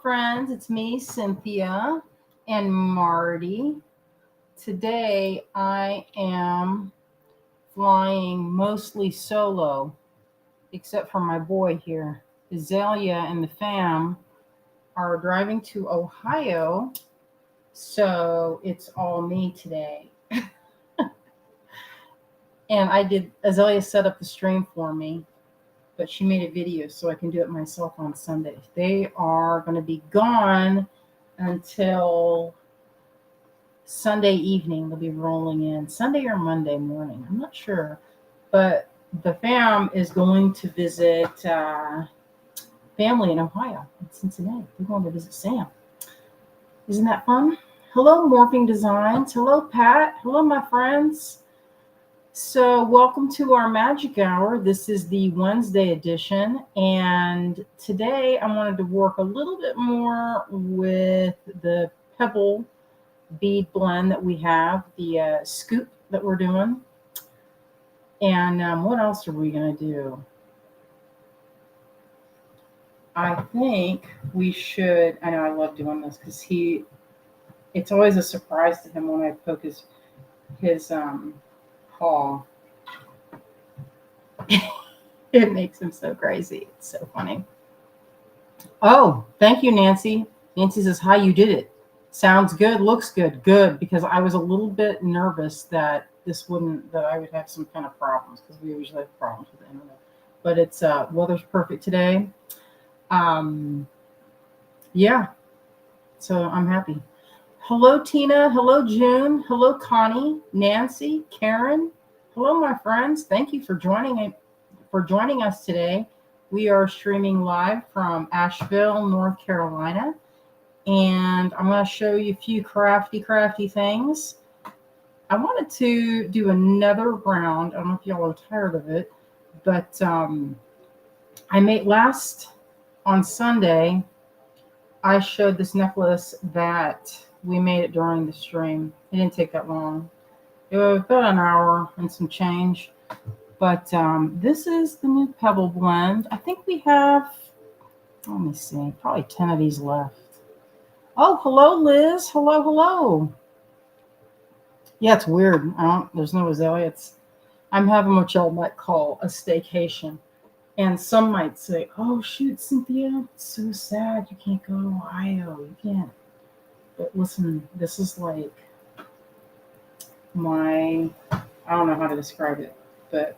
friends. It's me, Cynthia, and Marty. Today I am flying mostly solo, except for my boy here. Azalea and the fam are driving to Ohio, so it's all me today. And Azalea set up the stream for me, but she made a video so I can do it myself on Sunday. They are going to be gone until Sunday evening. They'll be rolling in Sunday or Monday morning. I'm not sure. But the fam is going to visit family in Ohio, in Cincinnati. They're going to visit Sam. Isn't that fun? Hello, Morphing Designs. Hello, Pat. Hello, my friends. So welcome to our magic hour. This is the Wednesday edition, and today I wanted to work a little bit more with the pebble bead blend that we have, the scoop that we're doing. And what else are we going to do? I think we should, I know I love doing this because it's always a surprise to him when I poke his paw. It makes him so crazy. It's so funny. Oh, thank you, Nancy. Nancy says, hi, you did it. Sounds good, looks good. Good, because I was a little bit nervous that I would have some kind of problems, because we usually have problems with the internet. But it's weather's perfect today. Yeah, so I'm happy. Hello, Tina. Hello, June. Hello, Connie, Nancy, Karen. Hello, my friends. Thank you for joining us today. We are streaming live from Asheville, North Carolina, and I'm going to show you a few crafty things. I wanted to do another round. I don't know if y'all are tired of it, but I made on Sunday. I showed this necklace that we made it during the stream. It didn't take that long. It was about an hour and some change. But this is the new pebble blend. I think we have, let me see, probably 10 of these left. Oh, hello, Liz. Hello. Yeah, it's weird. There's no Azalea. I'm having what y'all might call a staycation. And some might say, oh, shoot, Cynthia, it's so sad you can't go to Ohio. You can't. But listen, this is like I don't know how to describe it, but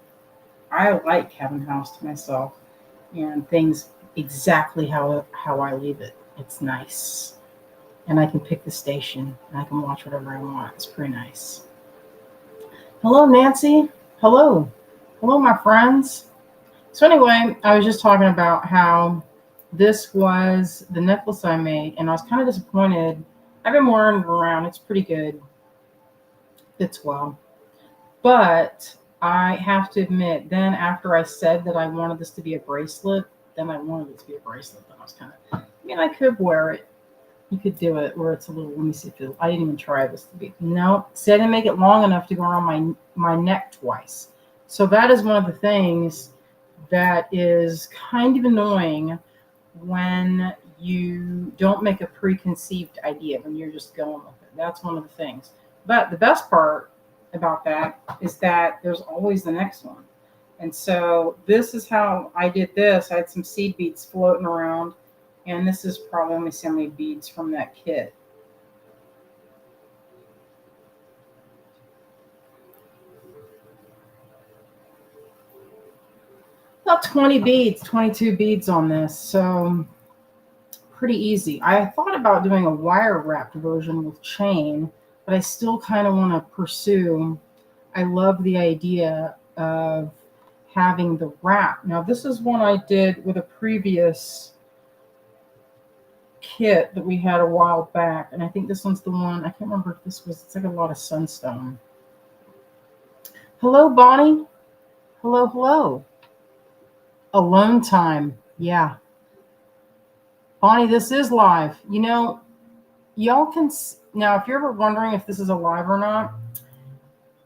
I like having a house to myself and things exactly how I leave it. It's nice. And I can pick the station and I can watch whatever I want. It's pretty nice. Hello, Nancy. Hello, my friends. So anyway, I was just talking about how this was the necklace I made, and I was kind of disappointed. I've been wearing it around. It's pretty good. Fits well. But I have to admit, then after I said that I wanted this to be a bracelet, then I wanted it to be a bracelet. Then I was I could wear it. You could do it where it's a little, let me see if I didn't even try this to be. No, see, I didn't make it long enough to go around my neck twice. So that is one of the things that is kind of annoying when you don't make a preconceived idea, when you're just going with it. That's one of the things. But the best part about that is that there's always the next one. And so this is how I did this. I had some seed beads floating around, and this is probably only so many beads from that kit. About 20 beads, 22 beads on this, so pretty easy. I thought about doing a wire wrapped version with chain, but I still kind of want to pursue. I love the idea of having the wrap. Now, this is one I did with a previous kit that we had a while back, and I think this one's the one. I can't remember if it's like a lot of sunstone. Hello, Bonnie. Hello. Alone time. Yeah. Bonnie, this is live. Y'all can, now if you're ever wondering if this is a live or not,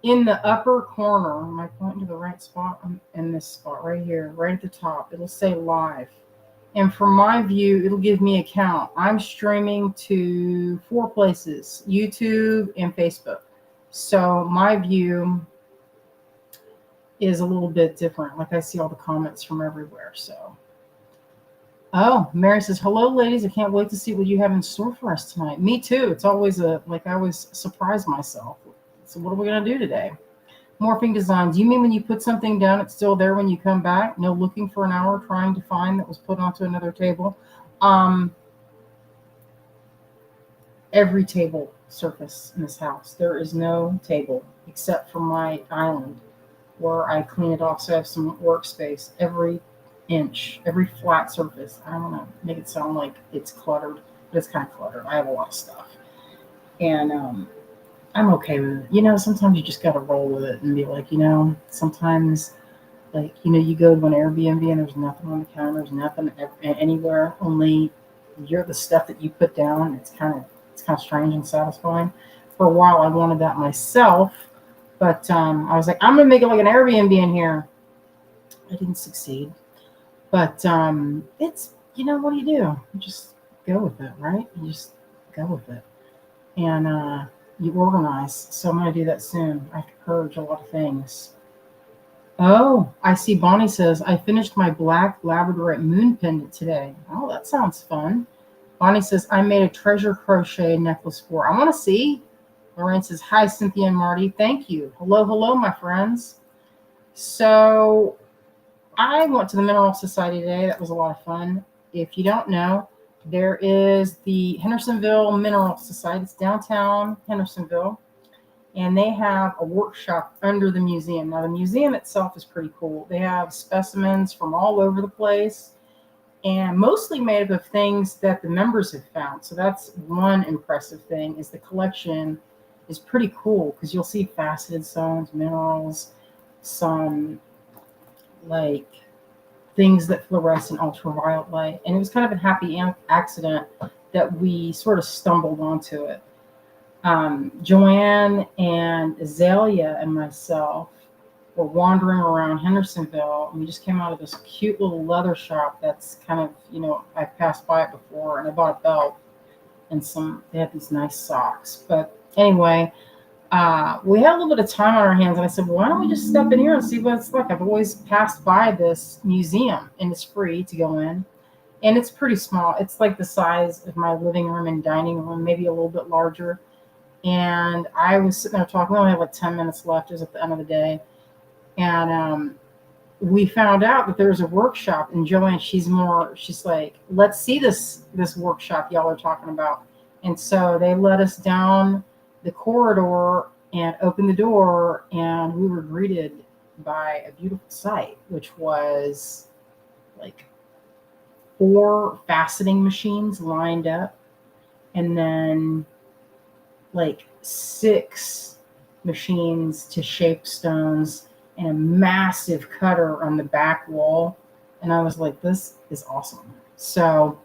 in the upper corner, am I pointing to the right spot? I'm in this spot right here, right at the top. It'll say live. And from my view, it'll give me a count. I'm streaming to 4 places: YouTube and Facebook. So my view is a little bit different. Like I see all the comments from everywhere. So, oh, Mary says, "Hello, ladies. I can't wait to see what you have in store for us tonight." Me too. It's always I always surprise myself. So what are we gonna do today? Morphing designs. You mean when you put something down, it's still there when you come back? No looking for an hour trying to find that was put onto another table. Um, every table surface in this house. There is no table except for my island where I clean it off so I have some workspace. Every inch, every flat surface. I don't want to make it sound like it's cluttered, but it's kind of cluttered. I have a lot of stuff. And I'm okay with it. Sometimes you just got to roll with it and be like, sometimes, like, you go to an Airbnb and there's nothing on the counter, there's nothing anywhere, only you're the stuff that you put down. It's kind of strange and satisfying. For a while, I wanted that myself, but I was like, I'm gonna make it like an Airbnb in here. I didn't succeed, but it's what do? You just go with it, right? You just go with it, and you organize. So I'm gonna do that soon. I have to purge a lot of things. Oh, I see. Bonnie says, I finished my black labradorite moon pendant today. Oh, that sounds fun. Bonnie says, I made a treasure crochet necklace for her. I want to see. Lorraine says, hi, Cynthia and Marty. Thank you. Hello, hello, my friends. So I went to the Mineral Society today. That was a lot of fun. If you don't know, there is the Hendersonville Mineral Society. It's downtown Hendersonville. And they have a workshop under the museum. Now, the museum itself is pretty cool. They have specimens from all over the place and mostly made up of things that the members have found. So that's one impressive thing, is the collection is pretty cool because you'll see faceted stones, minerals, some like things that fluoresce in ultraviolet light. And it was kind of a happy accident that we sort of stumbled onto it. Joanne and Azalea and myself were wandering around Hendersonville, and we just came out of this cute little leather shop that's kind of, I've passed by it before, and I bought a belt and they had these nice socks. But anyway, we had a little bit of time on our hands, and I said, well, why don't we just step in here and see what it's like? I've always passed by this museum, and it's free to go in. And it's pretty small. It's like the size of my living room and dining room, maybe a little bit larger. And I was sitting there talking. We only had like 10 minutes left. It was at the end of the day. And we found out that there's a workshop. And Joanne, she's like, let's see this workshop y'all are talking about. And so they led us down the corridor and opened the door. And we were greeted by a beautiful sight, which was like 4 faceting machines lined up. And then like 6 machines to shape stones and a massive cutter on the back wall. And I was like, this is awesome. So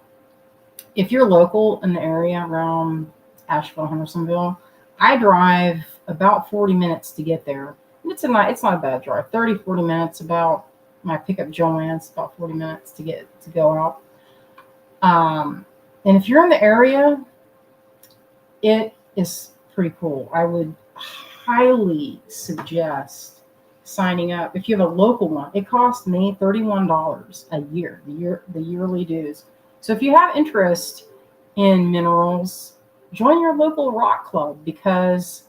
if you're local in the area around Asheville, Hendersonville, I drive about 40 minutes to get there. And it's not a bad drive. 30, 40 minutes. About my pickup Joanne's about 40 minutes to go out. And if you're in the area, it is pretty cool. I would highly suggest signing up. If you have a local one, it cost me $31 a year, the yearly dues. So if you have interest in minerals, join your local rock club, because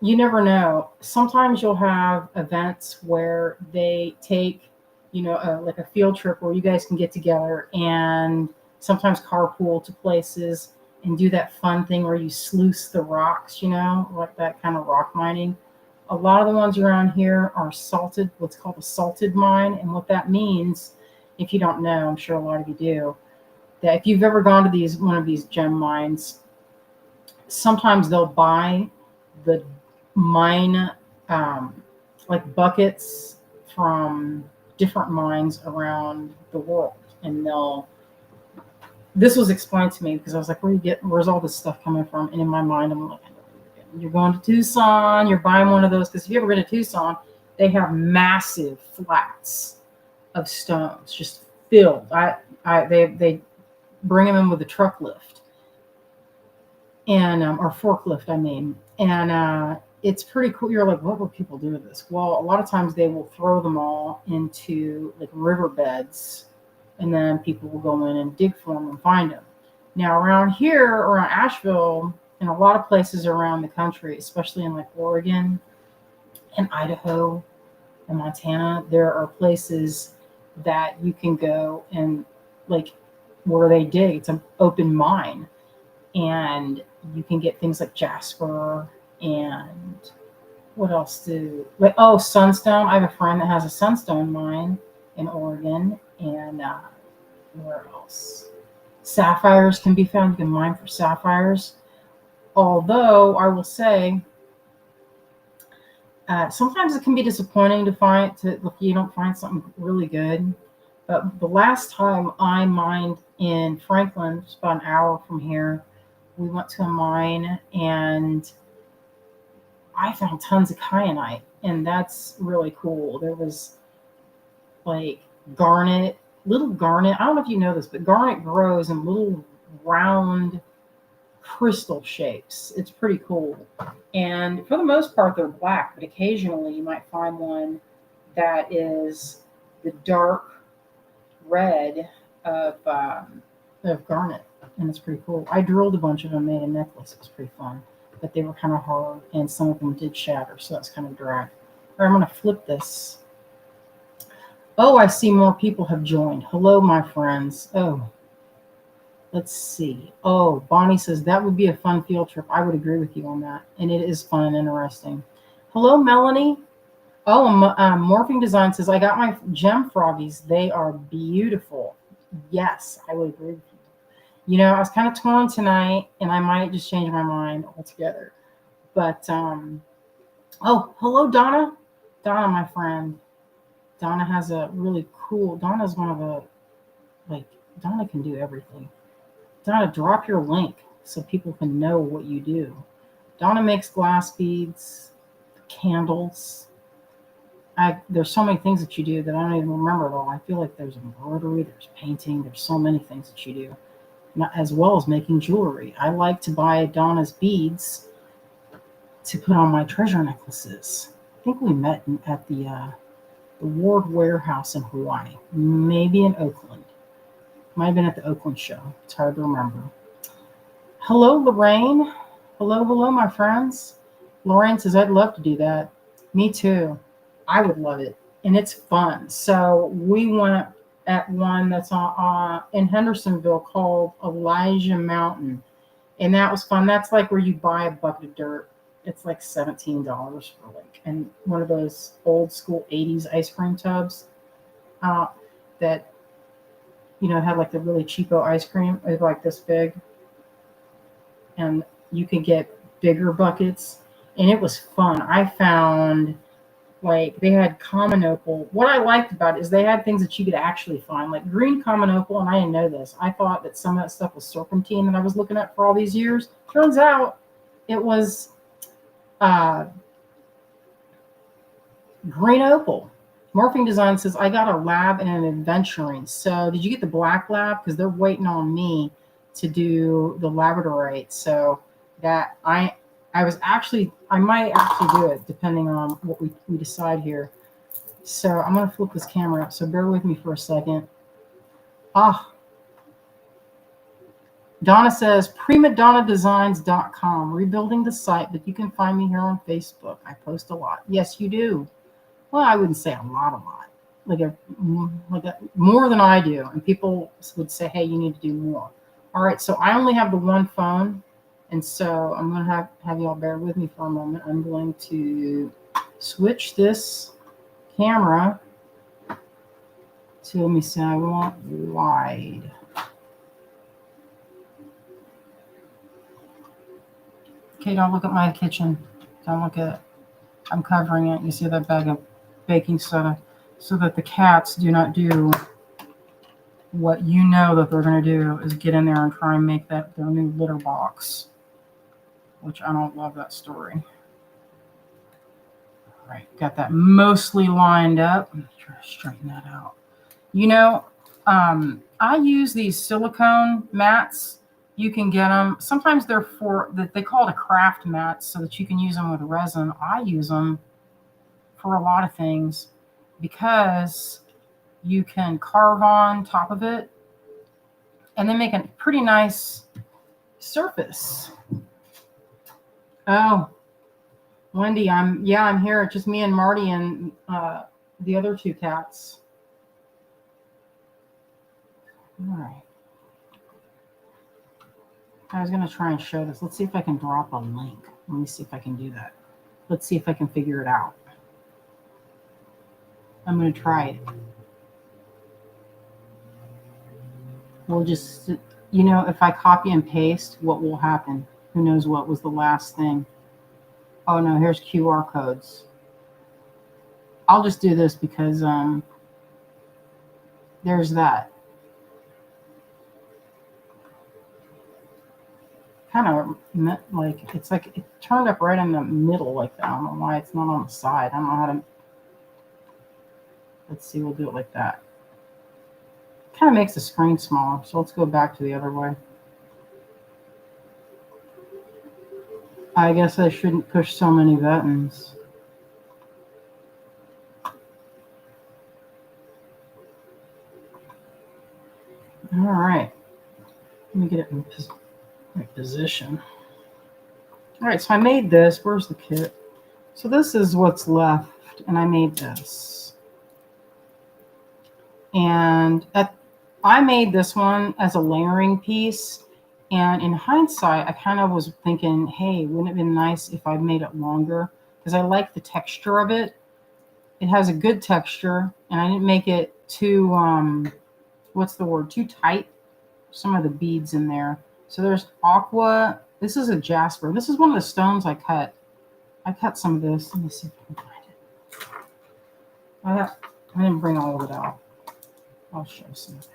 you never know. Sometimes you'll have events where they take, like a field trip where you guys can get together and sometimes carpool to places and do that fun thing where you sluice the rocks, like that kind of rock mining. A lot of the ones around here are salted, what's called a salted mine. And what that means, if you don't know, I'm sure a lot of you do, that if you've ever gone to one of these gem mines, sometimes they'll buy the mine, like buckets from different mines around the world. And this was explained to me because I was like, where's all this stuff coming from? And in my mind, I'm like, you're going to Tucson, you're buying one of those. Because if you've ever been to Tucson, they have massive flats of stones just filled. They bring them in with a truck lift and or forklift, I mean, and it's pretty cool. You're like, what would people do with this? Well, a lot of times they will throw them all into like riverbeds, and then people will go in and dig for them and find them. Now, around here, around Asheville, and a lot of places around the country, especially in like Oregon and Idaho and Montana, there are places that you can go and like where they dig. It's an open mine, and you can get things like jasper and what else do like sunstone. I have a friend that has a sunstone mine in Oregon, and where else? Sapphires can be found. You can mine for sapphires. Although I will say, sometimes it can be disappointing to find if you don't find something really good. But the last time I mined in Franklin, it's about an hour from here, we went to a mine and I found tons of kyanite, and that's really cool. There was like garnet, little garnet. I don't know if you know this, but garnet grows in little round crystal shapes. It's pretty cool. And for the most part, they're black, but occasionally you might find one that is the dark red of garnet, and it's pretty cool. I drilled a bunch of them, made a necklace. It was pretty fun, but they were kind of hard, and some of them did shatter, so that's kind of dry. All right, I'm going to flip this. Oh, I see more people have joined. Hello, my friends. Oh, let's see. Oh, Bonnie says that would be a fun field trip. I would agree with you on that, and it is fun and interesting. Hello, Melanie. Oh, Morphing Design says, I got my gem froggies. They are beautiful. Yes, I would agree with you. You know, I was kind of torn tonight, and I might just change my mind altogether. But, oh, hello, Donna. Donna, my friend. Donna has a really cool, Donna's one of the, like, Donna can do everything. Donna, drop your link so people can know what you do. Donna makes glass beads, candles. There's so many things that you do that I don't even remember it all. I feel like there's embroidery, there's painting, there's so many things that you do, as well as making jewelry. I like to buy Donna's beads to put on my treasure necklaces. I think we met at the Ward Warehouse in Hawaii, maybe in Oakland. Might have been at the Oakland show. It's hard to remember. Hello, Lorraine. Hello, my friends. Lorraine says, I'd love to do that. Me too. I would love it. And it's fun. So we went at one that's in Hendersonville called Elijah Mountain. And that was fun. That's like where you buy a bucket of dirt. It's like $17 for like, and one of those old school 80s ice cream tubs that, you know, had like the really cheapo ice cream. It was like this big. And you could get bigger buckets. And it was fun. I found like they had common opal. What I liked about it is they had things that you could actually find, like green common opal, and I didn't know this. I thought that some of that stuff was serpentine that I was looking at for all these years. Turns out it was green opal. Morphing Design says, I got a lab and an adventuring. So did you get the black lab? Because they're waiting on me to do the labradorite. So that I might actually do it depending on what we decide here. So I'm going to flip this camera up. So bear with me for a second. Donna says, primadonnadesigns.com, rebuilding the site, but you can find me here on Facebook. I post a lot. Yes, you do. Well, I wouldn't say a lot. Like more than I do. And people would say, hey, you need to do more. All right, so I only have the one phone. And so I'm going to have y'all bear with me for a moment. I'm going to switch this camera to, let me see, I want wide. Okay, don't look at my kitchen. Don't look at it. I'm covering it. You see that bag of baking soda so that the cats do not do what you know that they're going to do, is get in there and try and make that their new litter box, which I don't love that story. All right, got that mostly lined up. Let me try to straighten that out. You know, I use these silicone mats. You can get them. Sometimes they're they call it a craft mat so that you can use them with resin. I use them for a lot of things because you can carve on top of it and then make a pretty nice surface. Oh, Wendy, I'm here. It's just me and Marty and the other two cats. All right. I was going to try and show this. Let's see if I can drop a link. Let me see if I can do that. Let's see if I can figure it out. I'm going to try it. We'll just, if I copy and paste, what will happen? Who knows what was the last thing? Oh, no, here's QR codes. I'll just do this because there's that. Kind of like, it's like it turned up right in the middle like that. I don't know why it's not on the side. I don't know how to. Let's see, we'll do it like that. Kind of makes the screen smaller. So let's go back to the other way. I guess I shouldn't push so many buttons. All right. Let me get it in right position. All right, so I made this. Where's the kit? So this is what's left, and I made this. And I made this one as a layering piece. And in hindsight, I kind of was thinking, hey, wouldn't it have been nice if I'd made it longer? Because I like the texture of it. It has a good texture, and I didn't make it too, what's the word, too tight. Some of the beads in there. So there's aqua. This is a jasper. This is one of the stones I cut. I cut some of this. Let me see if I can find it. I didn't bring all of it out. I'll show some of that.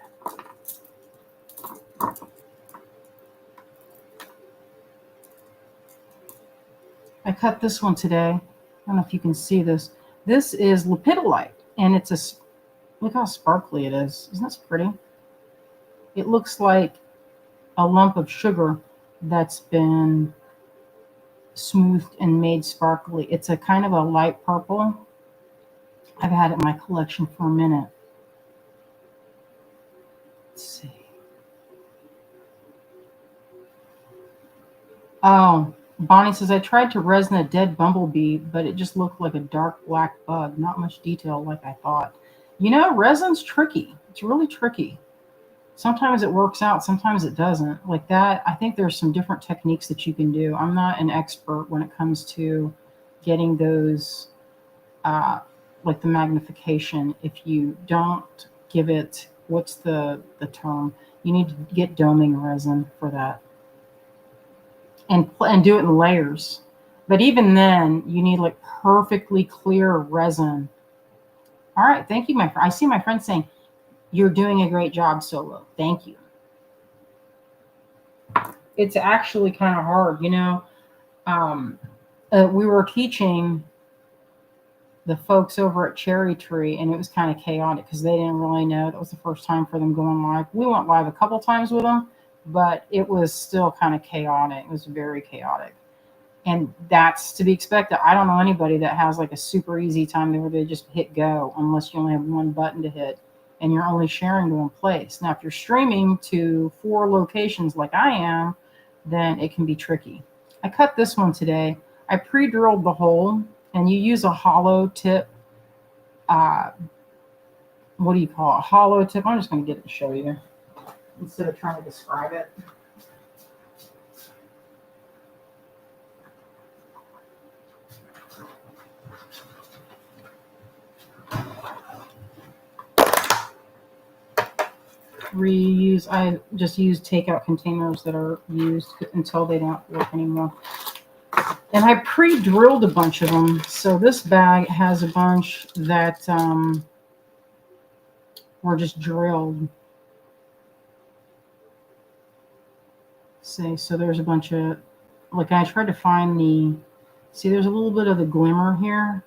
I cut this one today. I don't know if you can see this. This is lepidolite, and it's look how sparkly it is. Isn't this pretty? It looks like a lump of sugar that's been smoothed and made sparkly. It's a kind of a light purple. I've had it in my collection for a minute. Let's see. Oh, Bonnie says, I tried to resin a dead bumblebee, but it just looked like a dark black bug. Not much detail like I thought. Resin's tricky. It's really tricky. Sometimes it works out, sometimes it doesn't. Like that, I think there's some different techniques that you can do. I'm not an expert when it comes to getting those, like the magnification. If you don't give it, what's the term? You need to get doming resin for that. And do it in layers. But even then, you need like perfectly clear resin. All right, thank you, my friend. I see my friend saying, you're doing a great job, Solo. Thank you. It's actually kind of hard, we were teaching the folks over at Cherry Tree, and it was kind of chaotic because they didn't really know. That was the first time for them going live. We went live a couple times with them, but it was still kind of chaotic. It was very chaotic. And that's to be expected. I don't know anybody that has like a super easy time where they just hit go unless you only have one button to hit and you're only sharing to one place. Now, if you're streaming to 4 locations like I am, then it can be tricky. I cut this one today. I pre-drilled the hole, and you use a hollow tip. What do you call it? A hollow tip. I'm just going to get it to show you instead of trying to describe it. Reuse. I just use takeout containers that are used until they don't work anymore. And I pre-drilled a bunch of them. So this bag has a bunch that were just drilled. So there's a bunch of, like I tried to find see there's a little bit of the glimmer here.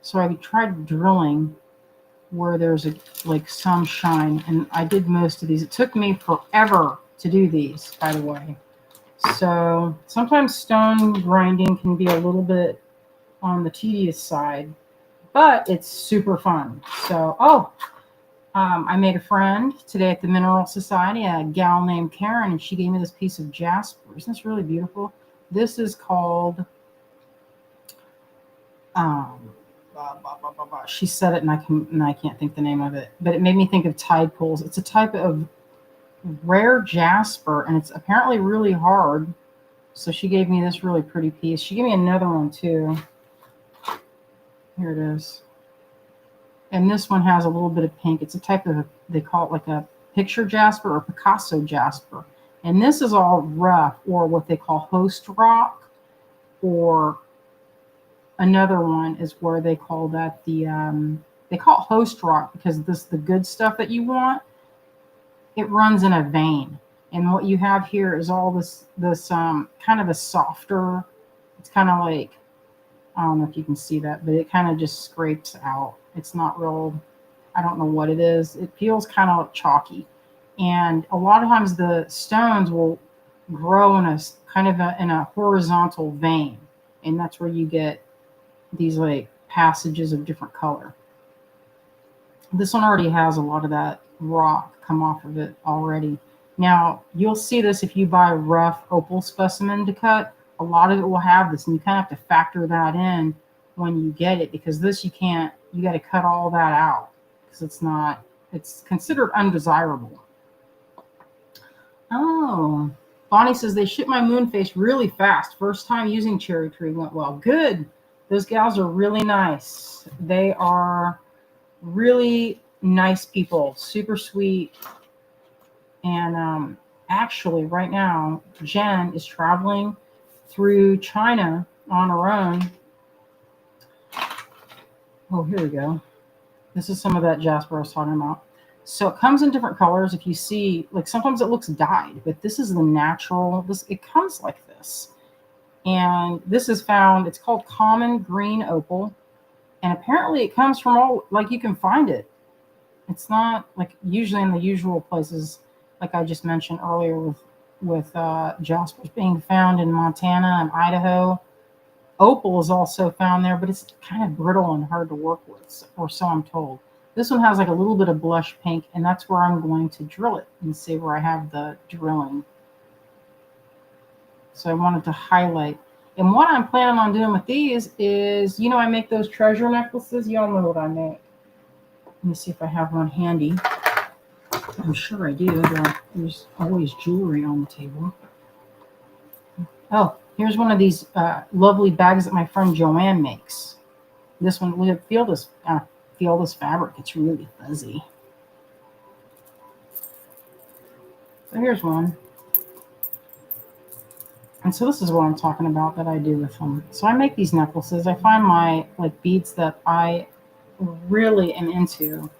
So I tried drilling where there's like some shine. And I did most of these. It took me forever to do these, by the way. So sometimes stone grinding can be a little bit on the tedious side, but it's super fun. So, I made a friend today at the Mineral Society, a gal named Karen, and she gave me this piece of jasper. Isn't this really beautiful? This is called, she said it, and I can't think the name of it, but it made me think of tide pools. It's a type of rare jasper, and it's apparently really hard. So she gave me this really pretty piece. She gave me another one too. Here it is. And this one has a little bit of pink. It's a type of, they call it like a picture jasper or Picasso jasper. And this is all rough, or what they call host rock, or another one is where they call that they call it host rock because the good stuff that you want, it runs in a vein. And what you have here is all this kind of a softer, it's kind of like, I don't know if you can see that, but it kind of just scrapes out. It's not real, I don't know what it is. It feels kind of chalky. And a lot of times the stones will grow in a kind of in a horizontal vein. And that's where you get these like passages of different color. This one already has a lot of that rock come off of it already. Now, you'll see this if you buy a rough opal specimen to cut. A lot of it will have this, and you kind of have to factor that in when you get it, because this you got to cut all that out because it's considered undesirable. Oh, Bonnie says they ship my moon face really fast. First time using cherry tree went well. Good. Those gals are really nice. They are really nice people, super sweet. And actually, right now, Jen is traveling through China on her own. Oh, here we go. This is some of that jasper I was talking about. So it comes in different colors. If you see, like sometimes it looks dyed, but this is the natural. It comes like this. And this is found, it's called common green opal. And apparently it comes from all, like you can find it. It's not like usually in the usual places, like I just mentioned earlier with jaspers being found in Montana and Idaho. Opal is also found there, but it's kind of brittle and hard to work with, or so I'm told. This one has like a little bit of blush pink, and that's where I'm going to drill it and see where I have the drilling. So I wanted to highlight. And what I'm planning on doing with these is, I make those treasure necklaces. Y'all know what I make. Let me see if I have one handy. I'm sure I do. There's always jewelry on the table. Oh, here's one of these lovely bags that my friend Joanne makes. This one, feel this fabric. It's really fuzzy. So here's one. And so this is what I'm talking about that I do with them. So I make these necklaces. I find my beads that I really am into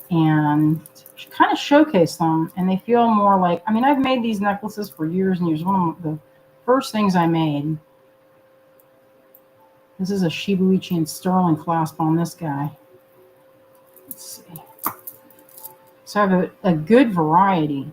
and kind of showcase them. And they feel more like, I've made these necklaces for years and years. One of the first things I made, this is a Shibuichi and sterling clasp on this guy. Let's see. So I have a good variety.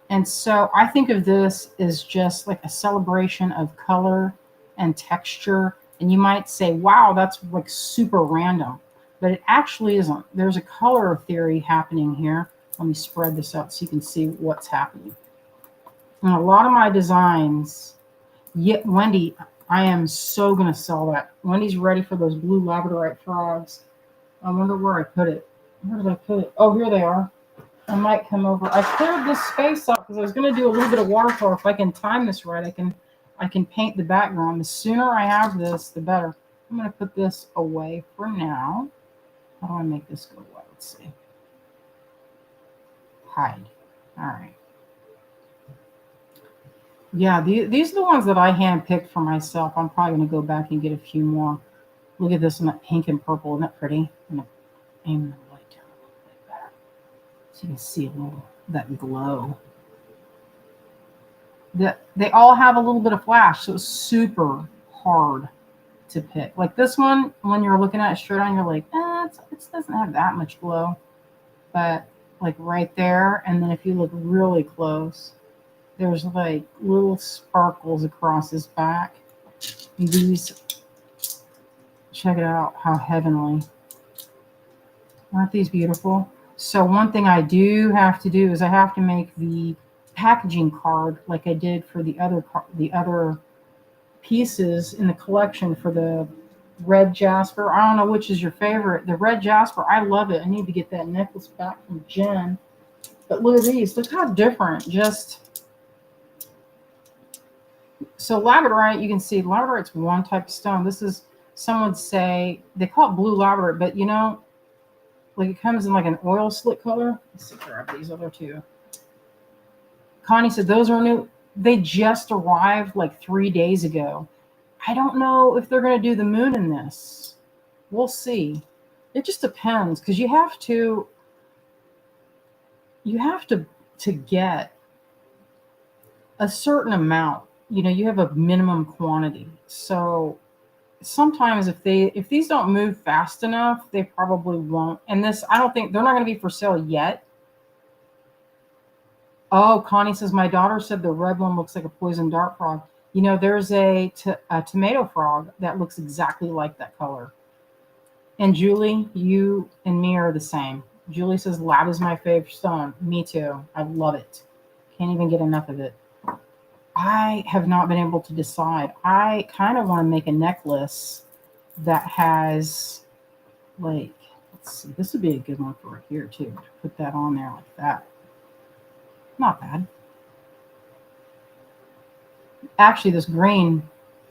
And so I think of this as just like a celebration of color and texture. And you might say, wow, that's like super random. But it actually isn't. There's a color theory happening here. Let me spread this out so you can see what's happening. And a lot of my designs, Wendy, I am so going to sell that. Wendy's ready for those blue labradorite frogs. I wonder where I put it. Where did I put it? Oh, here they are. I might come over. I cleared this space up because I was going to do a little bit of watercolor. If I can time this right, I can paint the background. The sooner I have this, the better. I'm going to put this away for now. How do I make this go away? Let's see. Hide. All right. Yeah, these are the ones that I handpicked for myself. I'm probably going to go back and get a few more. Look at this one, that pink and purple. Isn't that pretty? I'm going to aim the light down a little bit better so you can see a little that glow. They all have a little bit of flash, so it's super hard to pick. Like this one, when you're looking at it straight on, you're like, it doesn't have that much glow, but like right there. And then if you look really close, there's like little sparkles across his back. These, check it out, how heavenly. Aren't these beautiful? So one thing I do have to do is I have to make the packaging card like I did for the other pieces in the collection for the red jasper. I don't know which is your favorite. The red jasper, I love it. I need to get that necklace back from Jen. But look at these. Look how different. Just so labradorite, you can see labradorite's one type of stone. This is, some would say they call it blue labradorite, but you know, like it comes in like an oil slick color. Let's see, grab these other two. Connie said those are new. They just arrived like 3 days ago. I don't know if they're going to do the moon in this. We'll see. It just depends, because you have to get a certain amount. You know, you have a minimum quantity. So sometimes if these don't move fast enough, they probably won't. And this, I don't think they're not going to be for sale yet. Oh, Connie says my daughter said the red one looks like a poison dart frog. You know, there's a tomato frog that looks exactly like that color. And Julie, you and me are the same. Julie says lab is my favorite stone. Me too. I love it. Can't even get enough of it. I have not been able to decide. I kind of want to make a necklace that has, like, let's see, this would be a good one for right here too. Put that on there like that. Not bad. Actually, this green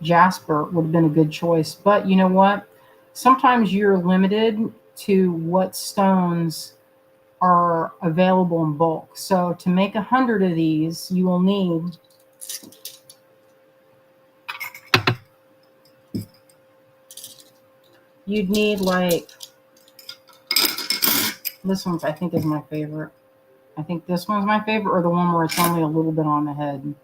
jasper would have been a good choice. But you know what? Sometimes you're limited to what stones are available in bulk. So to make 100 of these, you will need like, this one I think is my favorite. I think this one's my favorite, or the one where it's only a little bit on the head.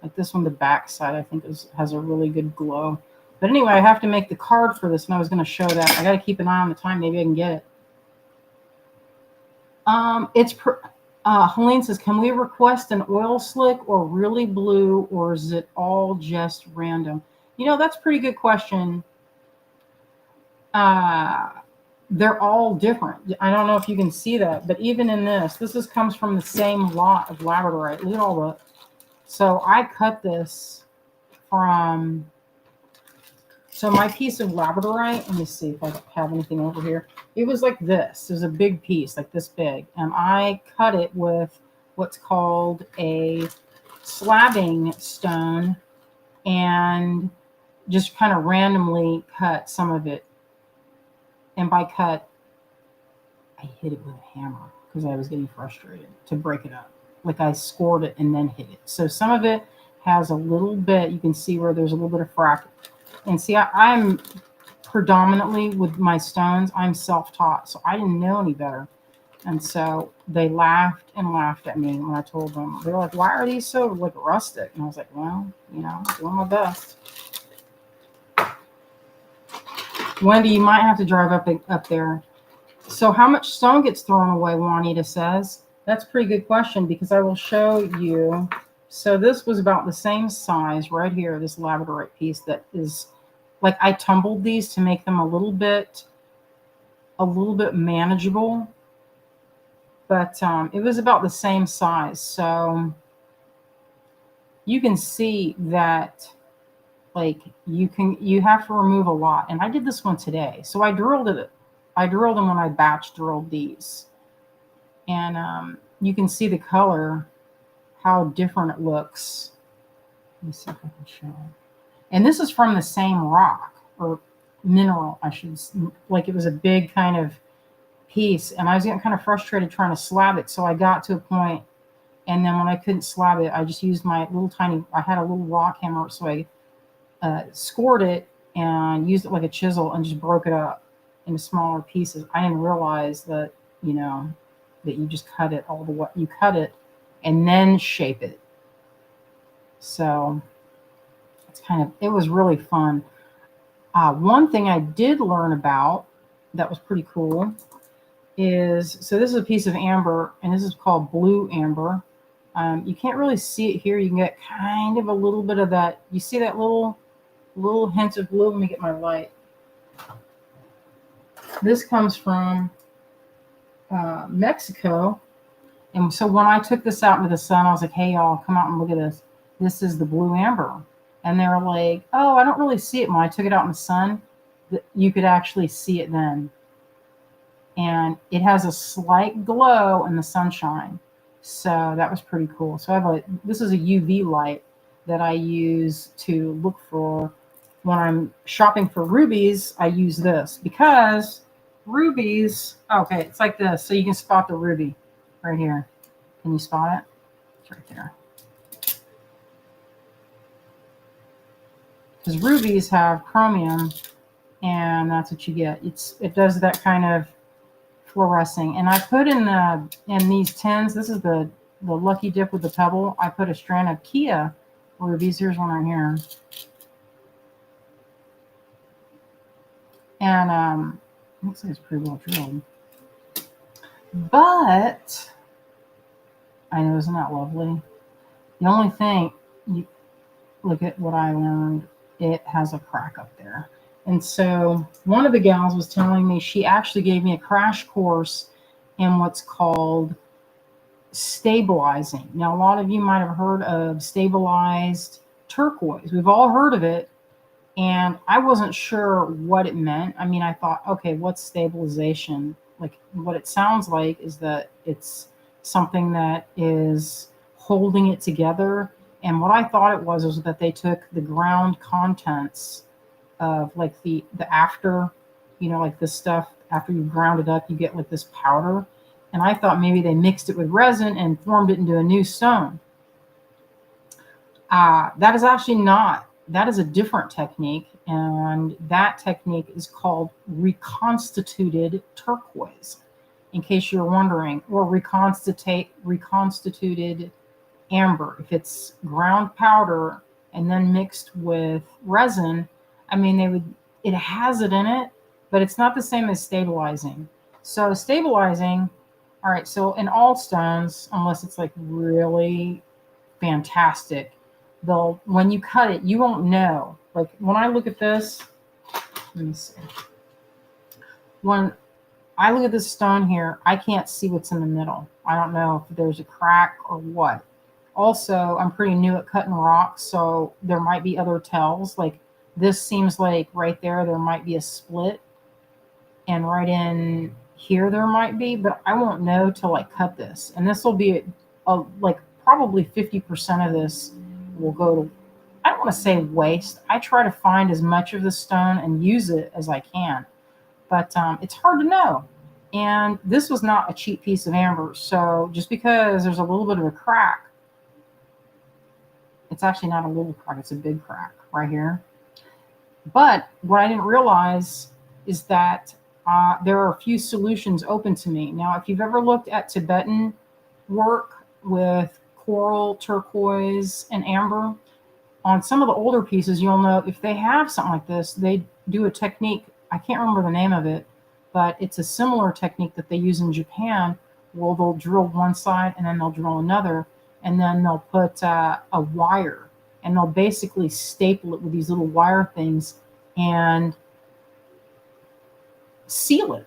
Like this one, the back side, I think has a really good glow. But anyway, I have to make the card for this, and I was going to show that. I got to keep an eye on the time. Maybe I can get it. Helene says, can we request an oil slick or really blue, or is it all just random? You know, that's a pretty good question. They're all different. I don't know if you can see that, but even in this comes from the same lot of labradorite. Look at all the. So I cut this from. So my piece of labradorite. Let me see if I have anything over here. It was like this. It was a big piece, like this big, and I cut it with what's called a slabbing stone, and just kind of randomly cut some of it. And by cut, I hit it with a hammer because I was getting frustrated to break it up. Like I scored it and then hit it. So some of it has a little bit, you can see where there's a little bit of fracture. And see, I'm predominantly with my stones, I'm self-taught. So I didn't know any better. And so they laughed and laughed at me when I told them. They were like, why are these so like rustic? And I was like, well, you know, I'm doing my best. Wendy, you might have to drive up there. So how much stone gets thrown away, Juanita says? That's a pretty good question, because I will show you. So this was about the same size right here, this labradorite piece that is, like I tumbled these to make them a little bit manageable. But it was about the same size. So you can see that, like, you have to remove a lot. And I did this one today. So I drilled them when I batch drilled these. And you can see the color, how different it looks. Let me see if I can show. And this is from the same rock or mineral, I should, like it was a big kind of piece. And I was getting kind of frustrated trying to slab it. So I got to a point, and then when I couldn't slab it, I just used my little tiny, I had a little rock hammer. So I scored it and used it like a chisel and just broke it up into smaller pieces. I didn't realize that, you know, that you just cut it all the way. You cut it and then shape it. So it's kind of, it was really fun. One thing I did learn about that was pretty cool is, so this is a piece of amber, and this is called blue amber. You can't really see it here. You can get kind of a little bit of that. You see that little hint of blue? Let me get my light. This comes from Mexico. And so when I took this out into the sun, I was like, hey, y'all, come out and look at this. This is the blue amber. And they were like, oh, I don't really see it. When I took it out in the sun, you could actually see it then. And it has a slight glow in the sunshine. So that was pretty cool. So I have this is a UV light that I use to look for when I'm shopping for rubies. I use this because rubies, okay, it's like this. So you can spot the ruby right here. Can you spot it? It's right there. Because rubies have chromium, and that's what you get. It does that kind of fluorescing. And I put in these tins, this is the lucky dip with the pebble. I put a strand of Kia rubies. Here's one right here. And looks like it's pretty well drilled. But I know, isn't that lovely? The only thing, you look at what I learned, it has a crack up there. And so one of the gals was telling me, she actually gave me a crash course in what's called stabilizing. Now, a lot of you might have heard of stabilized turquoise. We've all heard of it. And I wasn't sure what it meant. I mean, I thought, okay, what's stabilization? Like, what it sounds like is that it's something that is holding it together. And what I thought it was that they took the ground contents of like the after, like this stuff, after you ground it up, you get like this powder. And I thought maybe they mixed it with resin and formed it into a new stone. That is actually not. That is a different technique. And that technique is called reconstituted turquoise, in case you're wondering, or reconstituted amber. If it's ground powder and then mixed with resin, I mean, it has it in it, but it's not the same as stabilizing. So stabilizing, all right, so in all stones, unless it's like really fantastic, when you cut it, you won't know. Like when I look at this, let me see. When I look at this stone here, I can't see what's in the middle. I don't know if there's a crack or what. Also, I'm pretty new at cutting rocks, so there might be other tells. Like this seems like right there might be a split, and right in here there might be, but I won't know till I cut this. And this will be like probably 50% of this will go to, I don't want to say waste. I try to find as much of the stone and use it as I can, but it's hard to know. And this was not a cheap piece of amber. So just because there's a little bit of a crack, it's actually not a little crack, it's a big crack right here. But what I didn't realize is that there are a few solutions open to me. Now, if you've ever looked at Tibetan work with coral, turquoise, and amber, on some of the older pieces, you'll know if they have something like this, they do a technique. I can't remember the name of it, but it's a similar technique that they use in Japan, where they'll drill one side and then they'll drill another, and then they'll put a wire, and they'll basically staple it with these little wire things and seal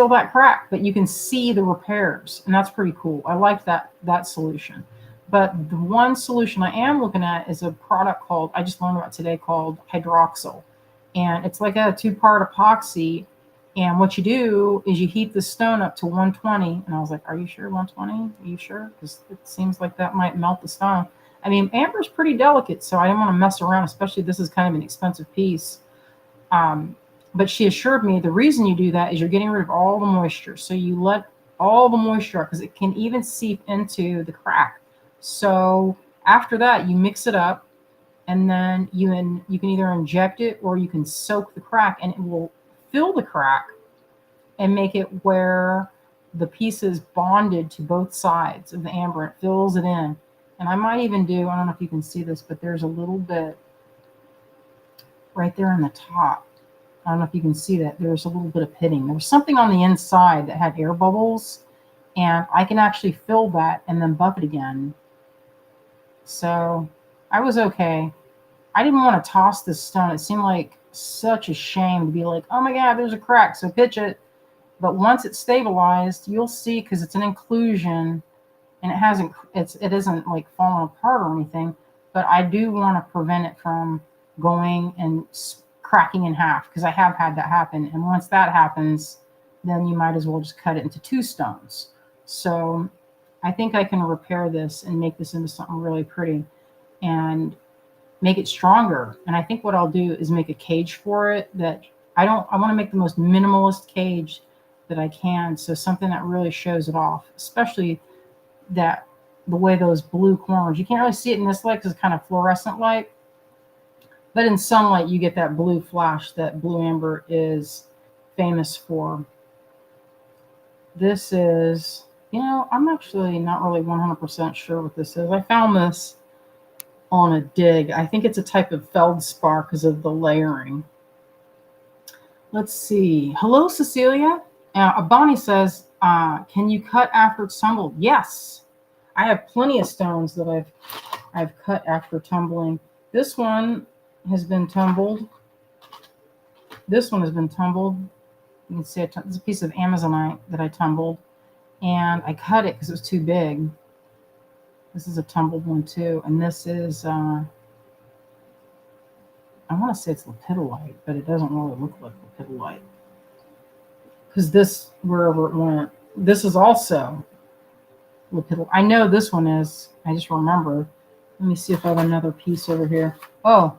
that crack, but you can see the repairs, and that's pretty cool. I like that solution. But the one solution I am looking at is a product I just learned about today, called hydroxyl. And it's like a 2-part epoxy. And what you do is you heat the stone up to 120. And I was like, are you sure 120? Are you sure? Because it seems like that might melt the stone. I mean, amber's pretty delicate, so I didn't want to mess around, especially this is kind of an expensive piece. But she assured me the reason you do that is you're getting rid of all the moisture. So you let all the moisture out, because it can even seep into the crack. So after that, you mix it up, and then you can either inject it or you can soak the crack, and it will fill the crack and make it where the piece is bonded to both sides of the amber. It fills it in. And I might even do, I don't know if you can see this, but there's a little bit right there on the top. I don't know if you can see that. There's a little bit of pitting. There was something on the inside that had air bubbles, and I can actually fill that and then buff it again. So I was okay. I didn't want to toss this stone. It seemed like such a shame to be like, oh my God, there's a crack, so pitch it. But once it's stabilized, you'll see, because it's an inclusion and it isn't like falling apart or anything, but I do want to prevent it from going and cracking in half, because I have had that happen. And once that happens, then you might as well just cut it into two stones. So I think I can repair this and make this into something really pretty and make it stronger. And I think what I'll do is make a cage for it that I want to make the most minimalist cage that I can. So something that really shows it off, especially that the way those blue corners, you can't really see it in this light because it's kind of fluorescent light, but in sunlight you get that blue flash that blue amber is famous for. This is, I'm actually not really 100% sure what this is. I found this on a dig. I think it's a type of feldspar because of the layering. Let's see. Hello, Cecilia. Bonnie says, can you cut after it's tumbled? Yes. I have plenty of stones that I've cut after tumbling. This one has been tumbled. This one has been tumbled. You can see it's a piece of Amazonite that I tumbled, and I cut it because it was too big. This is a tumbled one too, and this is I want to say it's lepidolite, but it doesn't really look like lepidolite because this, wherever it went, this is also lepidolite. I know this one is. I just remember. Let me see if I have another piece over here. Oh,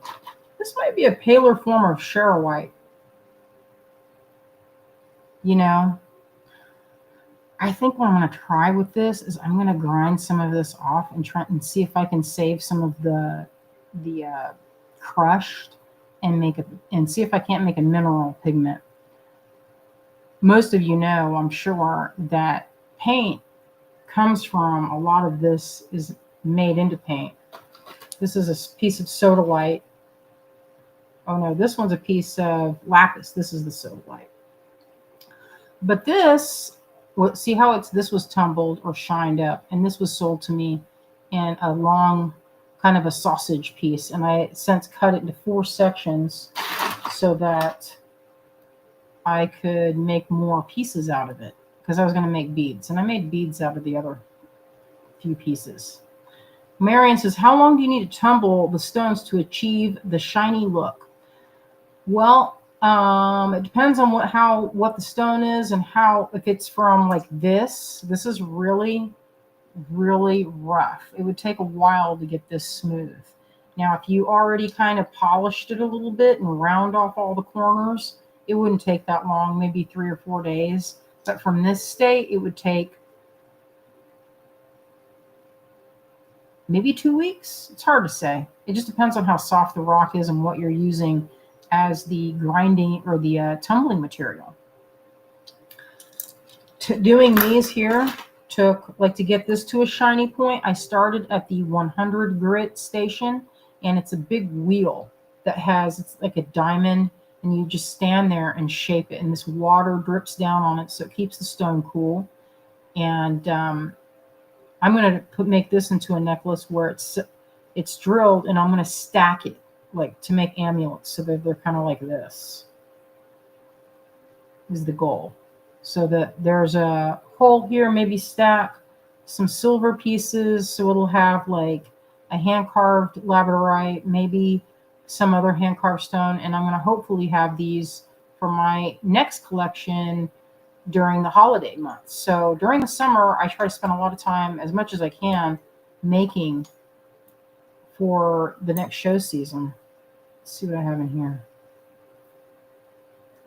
this might be a paler form of charoite. I think what I'm going to try with this is I'm going to grind some of this off and try and see if I can save some of the crushed and see if I can't make a mineral pigment. Most of you know, I'm sure, that paint comes from, a lot of this is made into paint. This is a piece of sodalite. Oh no, this one's a piece of lapis. This is the sodalite. But this, see how this was tumbled or shined up, and this was sold to me in a long, kind of a sausage piece, and I since cut it into 4 sections so that I could make more pieces out of it, because I was going to make beads, and I made beads out of the other few pieces. Marion says, how long do you need to tumble the stones to achieve the shiny look? Well, it depends on what the stone is and if it's from like this is really, really rough. It would take a while to get this smooth. Now, if you already kind of polished it a little bit and round off all the corners, it wouldn't take that long, maybe 3 or 4 days. But from this state, it would take maybe 2 weeks. It's hard to say. It just depends on how soft the rock is and what you're using as the grinding or the tumbling material. Doing these here took, like, to get this to a shiny point, I started at the 100 grit station, and it's a big wheel that it's like a diamond, and you just stand there and shape it, and this water drips down on it, so it keeps the stone cool. And I'm going to make this into a necklace where it's drilled, and I'm going to stack it, like, to make amulets, so that they're kind of like this is the goal. So that there's a hole here, maybe stack some silver pieces, so it'll have like a hand-carved labradorite, maybe some other hand-carved stone, and I'm going to hopefully have these for my next collection during the holiday months. So during the summer, I try to spend a lot of time, as much as I can, making for the next show season. Let's see what I have in here.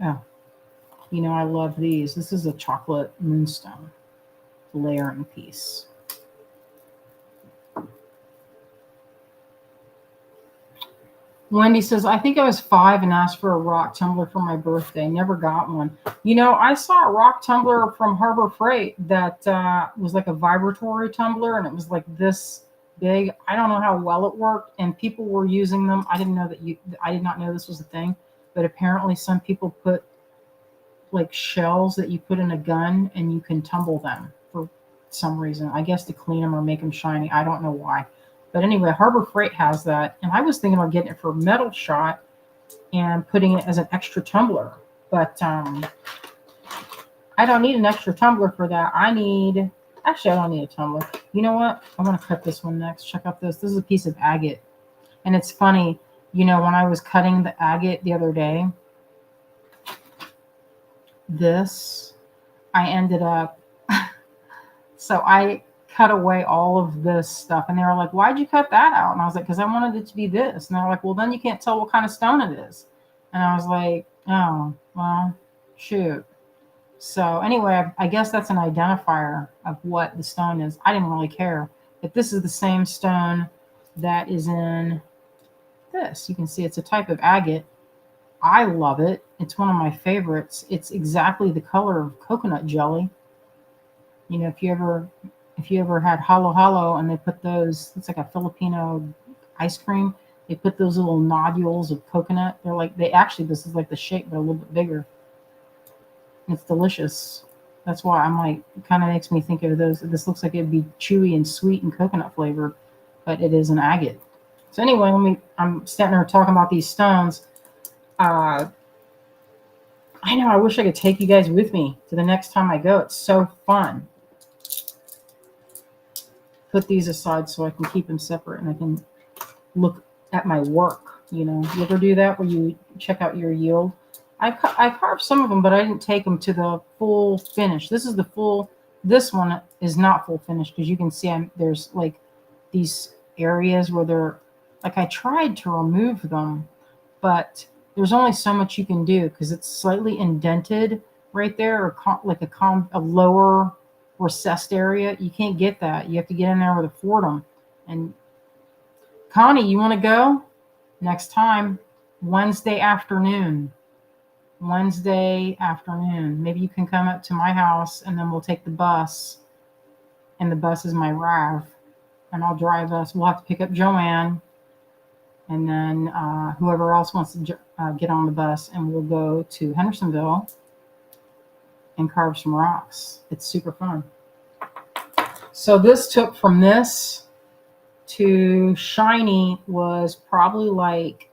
Oh, I love these. This is a chocolate moonstone layering piece. Wendy says, I think I was 5 and asked for a rock tumbler for my birthday. Never got one. I saw a rock tumbler from Harbor Freight that was like a vibratory tumbler, and it was like this big. I don't know how well it worked, and people were using them. I did not know this was a thing. but apparently some people put like shells that you put in a gun and you can tumble them for some reason. I guess to clean them or make them shiny. I don't know why. But anyway, Harbor Freight has that. And I was thinking about getting it for metal shot and putting it as an extra tumbler. But I don't need an extra tumbler for that. Actually, I don't need a tumbler. You know what? I'm going to cut this one next. Check out this. This is a piece of agate. And it's funny, when I was cutting the agate the other day, I ended up, so I cut away all of this stuff. And they were like, why'd you cut that out? And I was like, because I wanted it to be this. And they're like, well, then you can't tell what kind of stone it is. And I was like, oh, well, shoot. So anyway, I guess that's an identifier of what the stone is. I didn't really care. But this is the same stone that is in this. You can see it's a type of agate. I love it. It's one of my favorites. It's exactly the color of coconut jelly. If you ever had halo halo and they put those, it's like a Filipino ice cream. They put those little nodules of coconut. This is like the shape, but a little bit bigger. It's delicious. That's why I'm like, it kind of makes me think of those. This looks like it'd be chewy and sweet and coconut flavored, but it is an agate. So anyway, I'm standing there talking about these stones. I know, I wish I could take you guys with me to the next time I go. It's so fun. Put these aside so I can keep them separate and I can look at my work. You ever do that where you check out your yield? I carved some of them, but I didn't take them to the full finish. This one is not full finish because you can see there's like these areas where they're like, I tried to remove them, but there's only so much you can do because it's slightly indented right there, or a lower recessed area. You can't get that. You have to get in there with a Fordham. And Connie, you want to go next time? Wednesday afternoon. Maybe you can come up to my house and then we'll take the bus. And the bus is my RAV. And I'll drive us. We'll have to pick up Joanne. And then whoever else wants to get on the bus, and we'll go to Hendersonville and carve some rocks. It's super fun. So this took from this to shiny was probably like,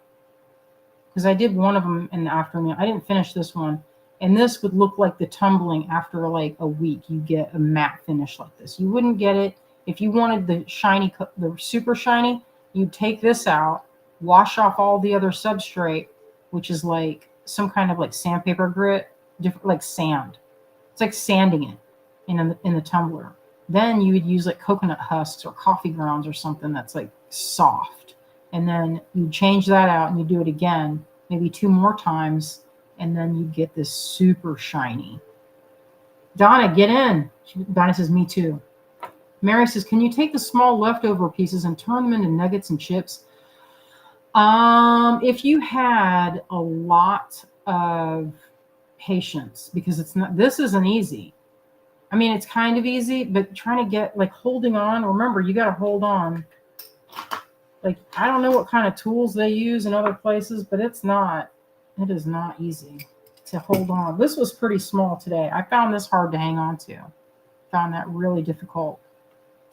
because I did one of them in the afternoon. I didn't finish this one. And this would look like the tumbling after like a week. You get a matte finish like this. You wouldn't get it if you wanted the shiny, the super shiny. You'd take this out, wash off all the other substrate, which is like some kind of like sandpaper grit, different like sand. It's like sanding it in the tumbler. Then you would use like coconut husks or coffee grounds or something that's like soft. And then you change that out and you do it again, maybe 2 more times, and then you get this super shiny. Donna, get in. Donna says, me too. Mary says, can you take the small leftover pieces and turn them into nuggets and chips? If you had a lot of patience, because this isn't easy. I mean, it's kind of easy, but trying to get like holding on, remember, you got to hold on. Like, I don't know what kind of tools they use in other places, but it is not easy to hold on. This was pretty small today. I found this hard to hang on to. Found that really difficult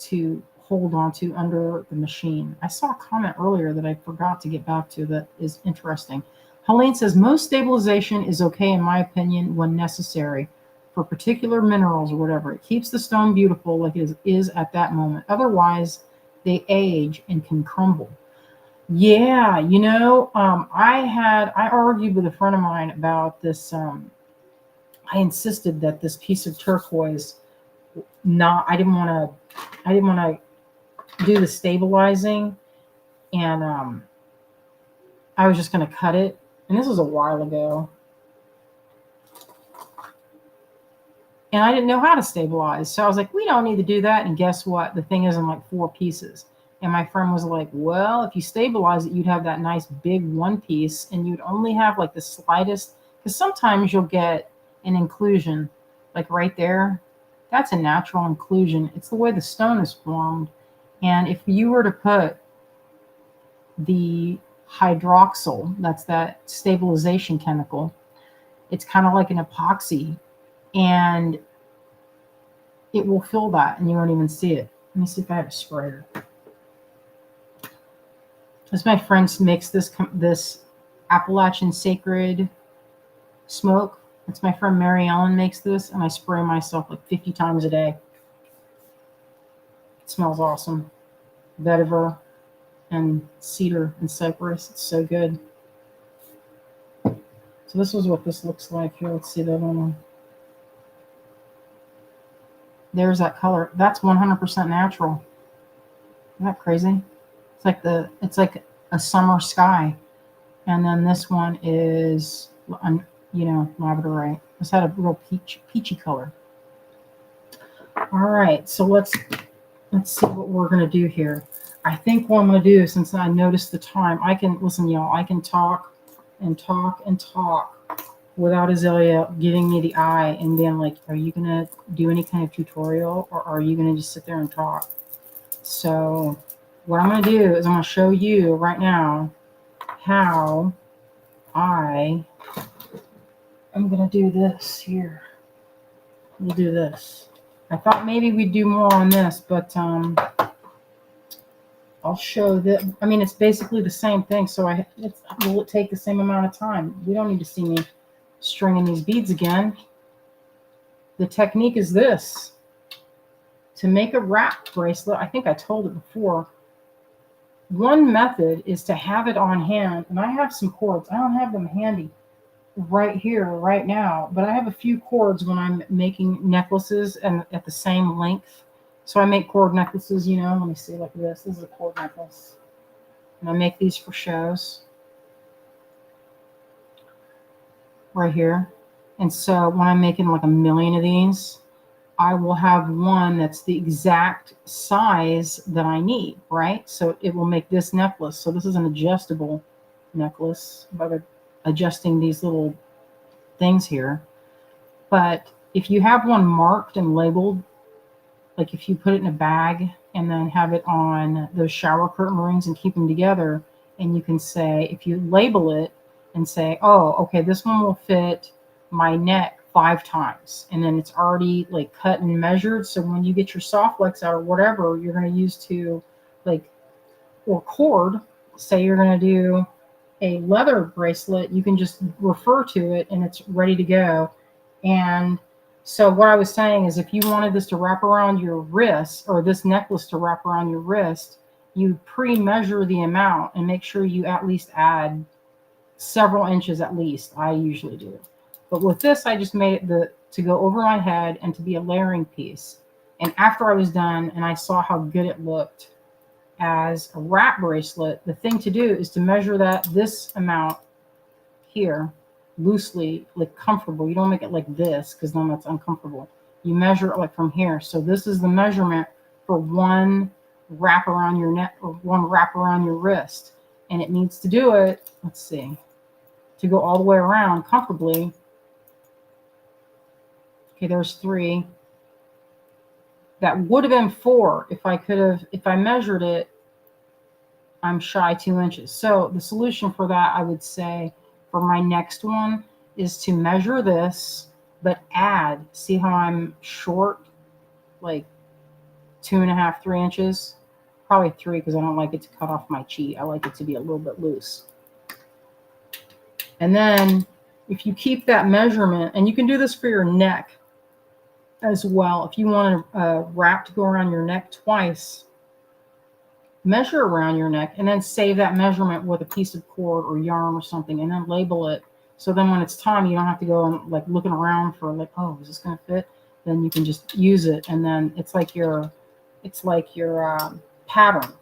to hold on to under the machine. I saw a comment earlier that I forgot to get back to that is interesting. Helene says, most stabilization is okay, in my opinion, when necessary for particular minerals or whatever. It keeps the stone beautiful like it is at that moment. Otherwise, they age and can crumble. Yeah, I argued with a friend of mine about this. I insisted that this piece of turquoise, I didn't want to do the stabilizing, and I was just going to cut it. And this was a while ago. And I didn't know how to stabilize. So I was like, we don't need to do that. And guess what? The thing is in like 4 pieces. And my friend was like, well, if you stabilize it, you'd have that nice big one piece and you'd only have like the slightest, because sometimes you'll get an inclusion like right there. That's a natural inclusion. It's the way the stone is formed. And if you were to put the hydroxyl. That's that stabilization chemical. It's kind of like an epoxy, and it will fill that, and you won't even see it. Let me see if I have a sprayer. This my friend makes this Appalachian Sacred Smoke. It's my friend Mary Ellen makes this, and I spray myself like 50 times a day. It smells awesome. Vetiver and cedar and cypress. It's so good. So this is what this looks like here. Let's see the other one. There's that color. That's 100% natural. Isn't that crazy? It's like a summer sky. And then this one is, labradorite. This had a real peachy color. All right, so let's see what we're gonna do here. I think what I'm gonna do, since I noticed the time, I can listen, y'all. I can talk and talk and talk without Azalea giving me the eye and being like, "Are you gonna do any kind of tutorial, or are you gonna just sit there and talk?" So what I'm gonna do is I'm gonna show you right now how I'm gonna do this here. We'll do this. I thought maybe we'd do more on this, but I'll show that. I mean, it's basically the same thing. So will it take the same amount of time? We don't need to see me stringing these beads again. The technique is this. To make a wrap bracelet, I think I told it before, one method is to have it on hand. And I have some cords. I don't have them handy right here, right now, but I have a few cords when I'm making necklaces and at the same length. So I make cord necklaces, let me see, like this. This is a cord necklace. And I make these for shows. Right here. And so when I'm making like a million of these, I will have one that's the exact size that I need, right? So it will make this necklace. So this is an adjustable necklace by adjusting these little things here. But if you have one marked and labeled, like if you put it in a bag and then have it on those shower curtain rings and keep them together, and you can say, if you label it and say, oh, okay, this one will fit my neck 5 times, and then it's already like cut and measured. So when you get your soft flex out or whatever you're going to use to or cord, say you're going to do a leather bracelet, you can just refer to it and it's ready to go. And so what I was saying is, if you wanted this to wrap around your wrist, or this necklace to wrap around your wrist, you pre-measure the amount and make sure you at least add several inches at least. I usually do. But with this, I just made it to go over my head and to be a layering piece. And after I was done and I saw how good it looked as a wrap bracelet, the thing to do is to measure this amount here loosely, like comfortable. You don't make it like this, because then that's uncomfortable. You measure it like from here. So this is the measurement for one wrap around your neck or one wrap around your wrist. And it needs to do it, let's see, to go all the way around comfortably. Okay, there's 3. That would have been 4 if I measured it. I'm shy 2 inches. So the solution for that, I would say, for my next one is to measure this, but add, see how I'm short, like 2.5, 3 inches, probably 3, because I don't like it to cut off my cheek. I like it to be a little bit loose. And then if you keep that measurement, and you can do this for your neck as well. If you want a wrap to go around your neck twice, measure around your neck and then save that measurement with a piece of cord or yarn or something, and then label it. So then when it's time, you don't have to go and like looking around for like, oh, is this going to fit? Then you can just use it, and then it's like your pattern.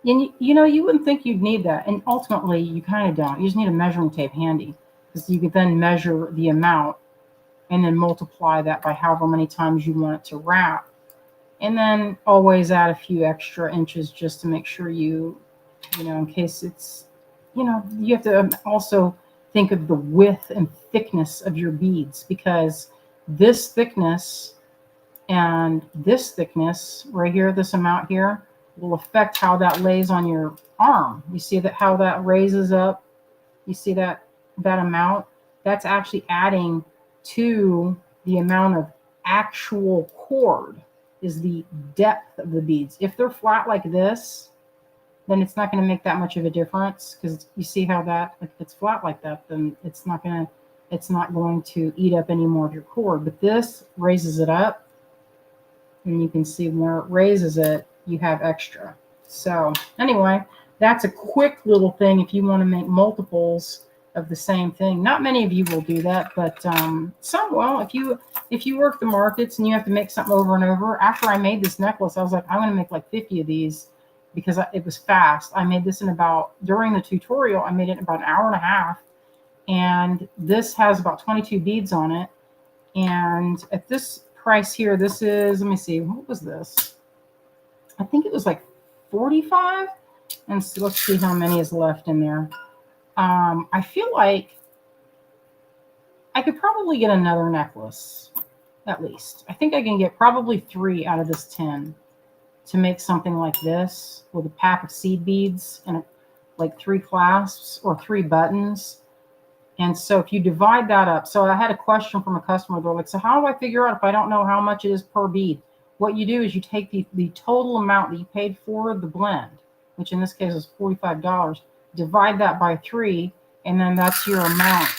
And you wouldn't think you'd need that, and ultimately you kind of don't. You just need a measuring tape handy, because you could then measure the amount and then multiply that by however many times you want it to wrap. And then always add a few extra inches just to make sure in case it's, you have to also think of the width and thickness of your beads, because this thickness and this thickness right here, this amount here, will affect how that lays on your arm. You see that how that raises up? You see that amount? That's actually adding to the amount of actual cord, is the depth of the beads. If they're flat like this, then it's not going to make that much of a difference, because you see how that, if it's flat like that, then it's not going to eat up any more of your cord. But this raises it up, and you can see where it raises it, you have extra. So anyway, that's a quick little thing if you want to make multiples of the same thing. Not many of you will do that, but some will. If you work the markets and you have to make something over and over. After I made this necklace, I was like, I'm going to make like 50 of these, because it was fast. I made this during the tutorial, I made it in about an hour and a half. And this has about 22 beads on it. And at this price here, this is, let me see, what was this? I think it was like 45. And so let's see how many is left in there. I feel like I could probably get another necklace, at least. I think I can get probably 3 out of this 10 to make something like this with a pack of seed beads and like 3 clasps or 3 buttons. And so if you divide that up, so I had a question from a customer. They're like, so how do I figure out if I don't know how much it is per bead? What you do is you take the total amount that you paid for the blend, which in this case is $45, divide that by 3, and then that's your amount,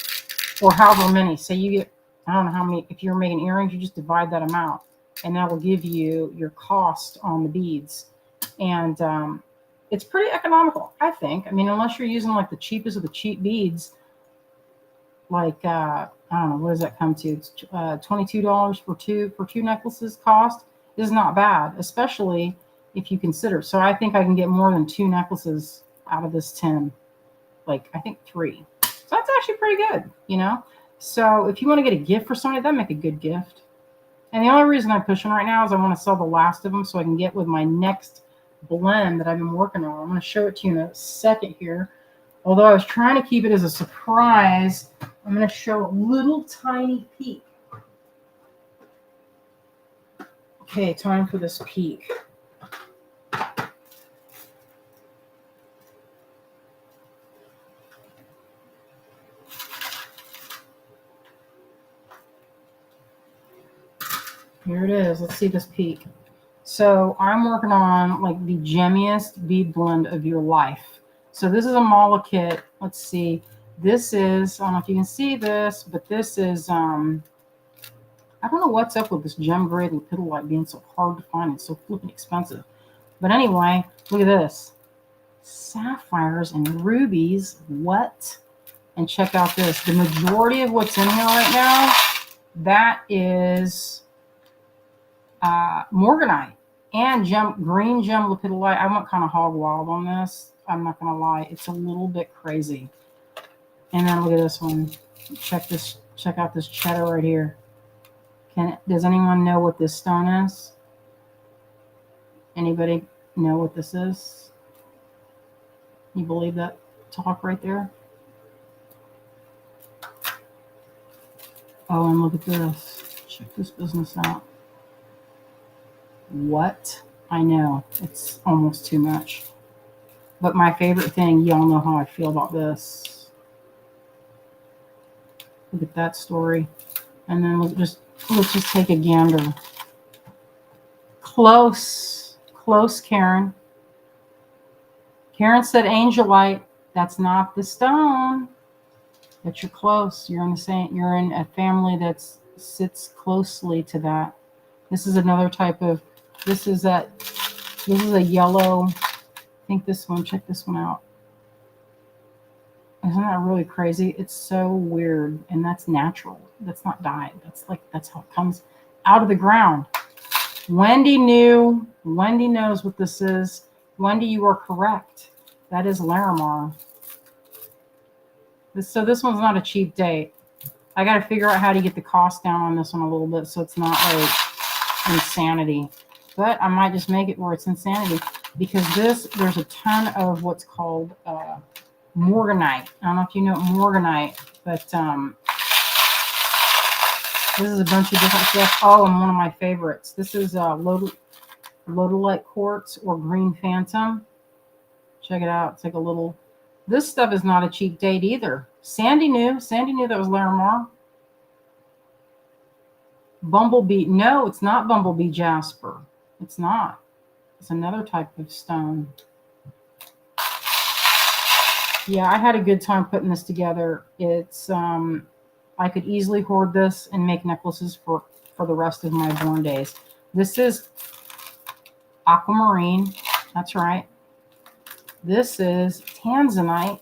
or however many. So you get, I don't know how many, if you're making earrings, you just divide that amount, and that will give you your cost on the beads. And it's pretty economical, I think. I mean, unless you're using like the cheapest of the cheap beads, like I don't know, what does that come to? It's $22 for two necklaces cost. Is not bad, especially if you consider. So I think I can get more than 2 necklaces out of this 10. Like I think 3. So that's actually pretty good, you know. So if you want to get a gift for somebody, that'd make a good gift. And the only reason I'm pushing right now is I want to sell the last of them so I can get with my next blend that I've been working on. I'm going to show it to you in a second here. Although I was trying to keep it as a surprise, I'm going to show a little tiny peek. Okay, time for this peek. Here it is. Let's see this peek. So I'm working on like the gemmiest bead blend of your life. So this is a Mala kit. Let's see. This is, I don't know if you can see this, but this is, I don't know what's up with this gem grade lepidolite being so hard to find. It's so flipping expensive. But anyway, look at this. Sapphires and rubies. What? And check out this. The majority of what's in here right now, that is morganite and green gem lepidolite. I went kind of hog wild on this. I'm not going to lie. It's a little bit crazy. And then look at this one. Check out this cheddar right here. Does anyone know what this stone is? Anybody know what this is? You believe that talk right there? Oh, and look at this. Check this business out. What? I know. It's almost too much. But my favorite thing, y'all know how I feel about this. Look at that story. And then let's just take a gander. Close, Karen. Karen said angelite. That's not the stone. But you're close. You're in a family that sits closely to that. This is another type of. This is a yellow. I think this one. Check this one out. Isn't that really crazy? It's so weird, and that's natural. That's not dyed. That's how it comes out of the ground. Wendy knew. Wendy knows what this is. Wendy, you are correct. That is Larimar. So this one's not a cheap date. I got to figure out how to get the cost down on this one a little bit so it's not like insanity. But I might just make it where it's insanity, because there's a ton of what's called morganite. I don't know if you know morganite, but this is a bunch of different stuff. Oh, and one of my favorites. This is Lodolite quartz or green phantom. Check it out. It's like a little. This stuff is not a cheap date either. Sandy knew. Sandy knew that was Larimar. Bumblebee. No, it's not bumblebee jasper. It's not. It's another type of stone. Yeah, I had a good time putting this together. It's I could easily hoard this and make necklaces for the rest of my born days. This is aquamarine. That's right. This is tanzanite.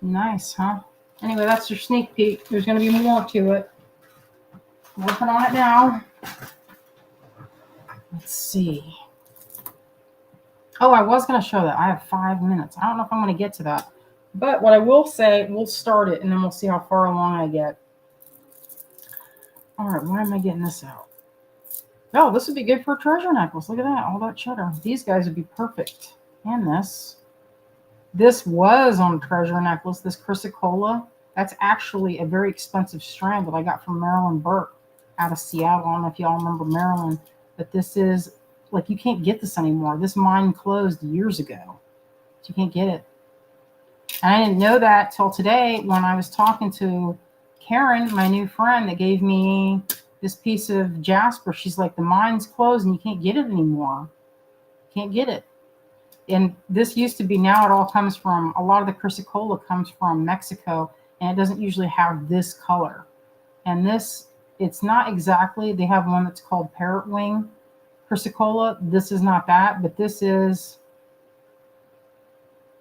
Nice, huh? Anyway, that's your sneak peek. There's going to be more to it. Working on it now. Let's see. Oh, I was going to show that. I have 5 minutes. I don't know if I'm going to get to that. But what I will say, we'll start it, and then we'll see how far along I get. All right, why am I getting this out? Oh, this would be good for a treasure necklace. Look at that, all that cheddar. These guys would be perfect. And this. This was on a treasure necklace, this chrysocolla. That's actually a very expensive strand that I got from Marilyn Burke out of Seattle. I don't know if y'all remember Marilyn, but this is, like, you can't get this anymore. This mine closed years ago. So you can't get it. And I didn't know that till today when I was talking to Karen, my new friend that gave me this piece of jasper. She's like, the mine's closed and you can't get it anymore. Can't get it. And this used to be, now it all comes from, a lot of the chrysocolla comes from Mexico, and it doesn't usually have this color. And this, it's not exactly, they have one that's called parrot wing chrysocolla. This is not that, but this is,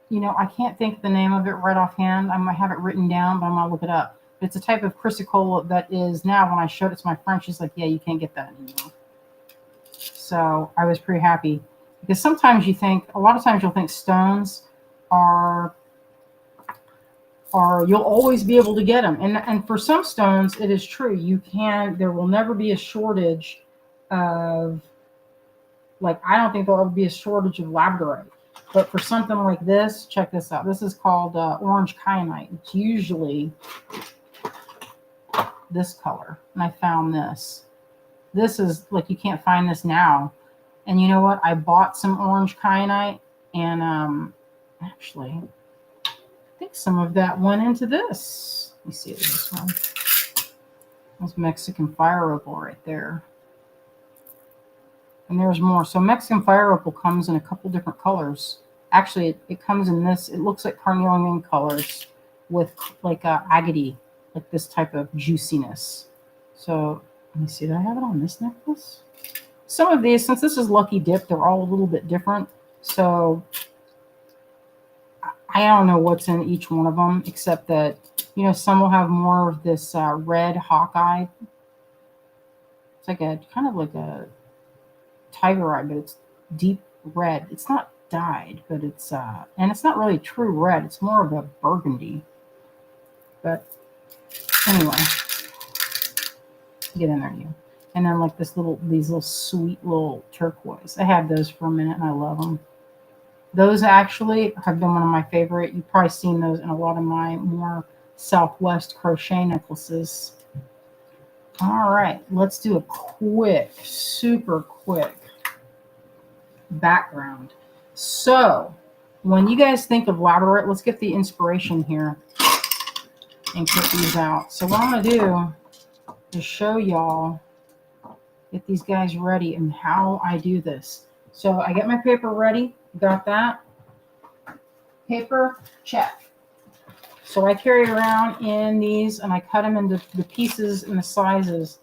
you know, I can't think the name of it right offhand. I might have it written down, but I'm going to look it up. It's a type of chrysocolla that is now, when I showed it to my friend, she's like, yeah, you can't get that anymore. So I was pretty happy. Because sometimes you think, a lot of times you'll think stones are you'll always be able to get them. And for some stones, it is true. You can, there will never be a shortage of, like, I don't think there'll ever be a shortage of labradorite. But for something like this, check this out. This is called orange kyanite. It's usually this color. And I found this. This is, like, you can't find this now. And you know what? I bought some orange kyanite, and actually, I think some of that went into this. Let me see this one. That's Mexican fire opal right there. And there's more. So Mexican fire opal comes in a couple different colors. Actually, it comes in this. It looks like carnelian colors with like agate, like this type of juiciness. So let me see. Do I have it on this necklace? Some of these, since this is Lucky Dip, they're all a little bit different. So I don't know what's in each one of them, except that, you know, some will have more of this red Hawkeye. It's like a kind of like a tiger eye, but it's deep red. It's not dyed, but it's and it's not really true red. It's more of a burgundy. But anyway, get in there, you. And then like these little sweet little turquoise. I had those for a minute and I love them. Those actually have been one of my favorite. You've probably seen those in a lot of my more Southwest crochet necklaces. All right, let's do a quick, super quick background. So when you guys think of labradorite, let's get the inspiration here and put these out. So what I'm going to do is show y'all, get these guys ready and how I do this. So I get my paper ready. Got that? Paper, check. So I carry it around in these and I cut them into the pieces and the sizes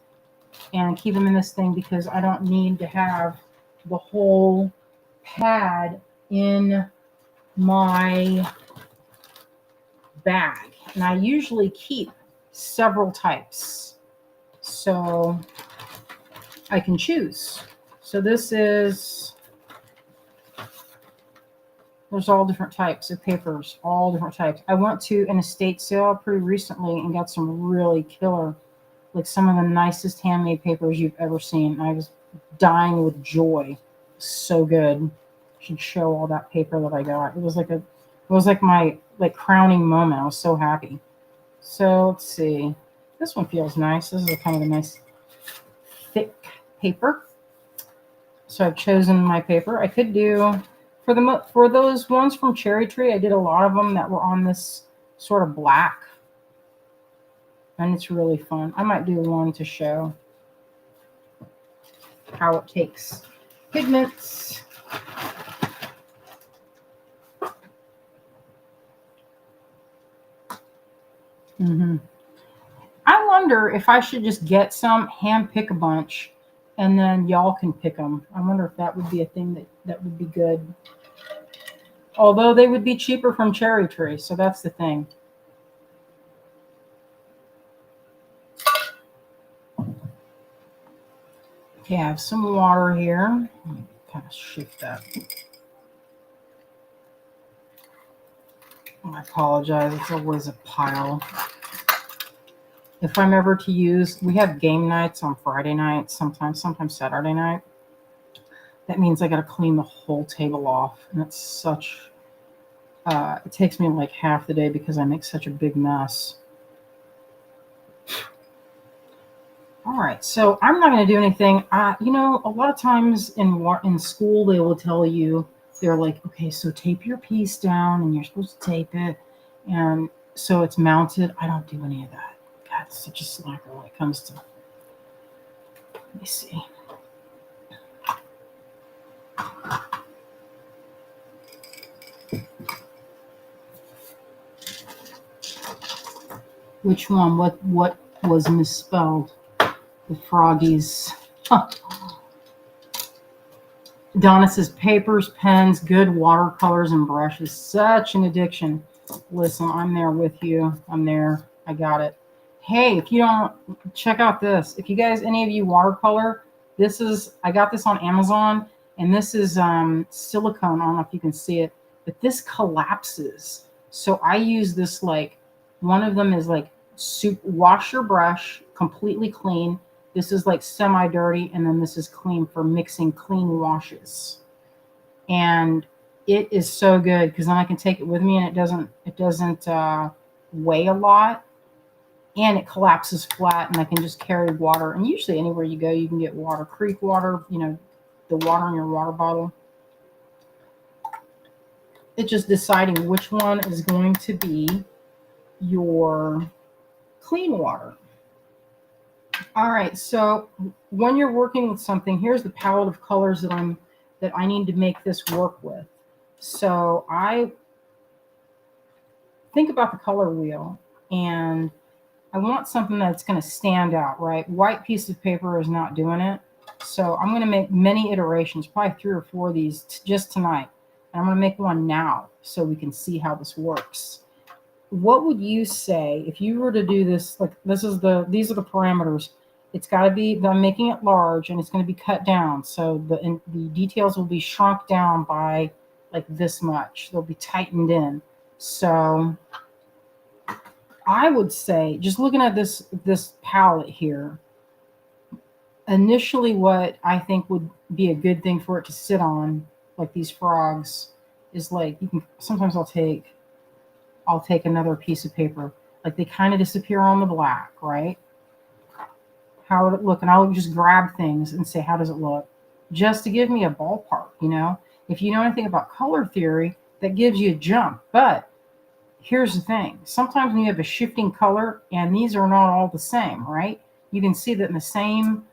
and keep them in this thing because I don't need to have the whole pad in my bag. And I usually keep several types so I can choose. So this is, there's all different types of papers, all different types. I went to an estate sale pretty recently and got some really killer, like some of the nicest handmade papers you've ever seen. I was dying with joy. So good. Should show all that paper that I got. It was like my crowning moment. I was so happy. So let's see. This one feels nice. This is a kind of a nice thick paper. So I've chosen my paper. I could do for those ones from Cherry Tree. I did a lot of them that were on this sort of black, and it's really fun. I might do one to show how it takes pigments. I wonder if I should just get some, hand pick a bunch, and then y'all can pick them. I wonder if that would be a thing that would be good. Although they would be cheaper from Cherry Tree, so that's the thing. Okay, I have some water here. Let me kind of shift that. I apologize, it's always a pile. If I'm ever to use, we have game nights on Friday nights, sometimes Saturday night. That means I got to clean the whole table off, and it's such. It takes me like half the day because I make such a big mess. All right, so I'm not going to do anything. You know, a lot of times in school they will tell you, they're like, okay, so tape your piece down, and you're supposed to tape it, and so it's mounted. I don't do any of that. God, it's such a slacker when it comes to. Let me see. Which one? What was misspelled? The froggies. Huh. Donna says papers, pens, good watercolors, and brushes. Such an addiction. Listen, I'm there with you. I'm there. I got it. Hey, if you don't, check out this. If you guys, any of you watercolor, I got this on Amazon, and this is silicone. I don't know if you can see it, but this collapses. So I use this, like, one of them is like wash your brush completely clean. This is like semi-dirty, and then this is clean for mixing clean washes. And it is so good because then I can take it with me, and it doesn't weigh a lot, and it collapses flat, and I can just carry water. And usually anywhere you go, you can get water, creek water, you know, the water in your water bottle. It's just deciding which one is going to be your clean water. All right, so when you're working with something, here's the palette of colors that I need to make this work with. So I think about the color wheel, and I want something that's going to stand out, right? White piece of paper is not doing it. So I'm going to make many iterations, probably 3 or 4 of these just tonight. And I'm going to make one now so we can see how this works. What would you say if you were to do this? Like, these are the parameters. It's got to be, I'm making it large, and it's going to be cut down. So the details will be shrunk down by like this much. They'll be tightened in. So I would say, just looking at this palette here, initially what I think would be a good thing for it to sit on, like these frogs, is like, you can, sometimes I'll take another piece of paper. Like, they kind of disappear on the black, right? How would it look? And I'll just grab things and say, how does it look? Just to give me a ballpark, you know? If you know anything about color theory, that gives you a jump. But here's the thing. Sometimes when you have a shifting color, and these are not all the same, right? You can see that in the same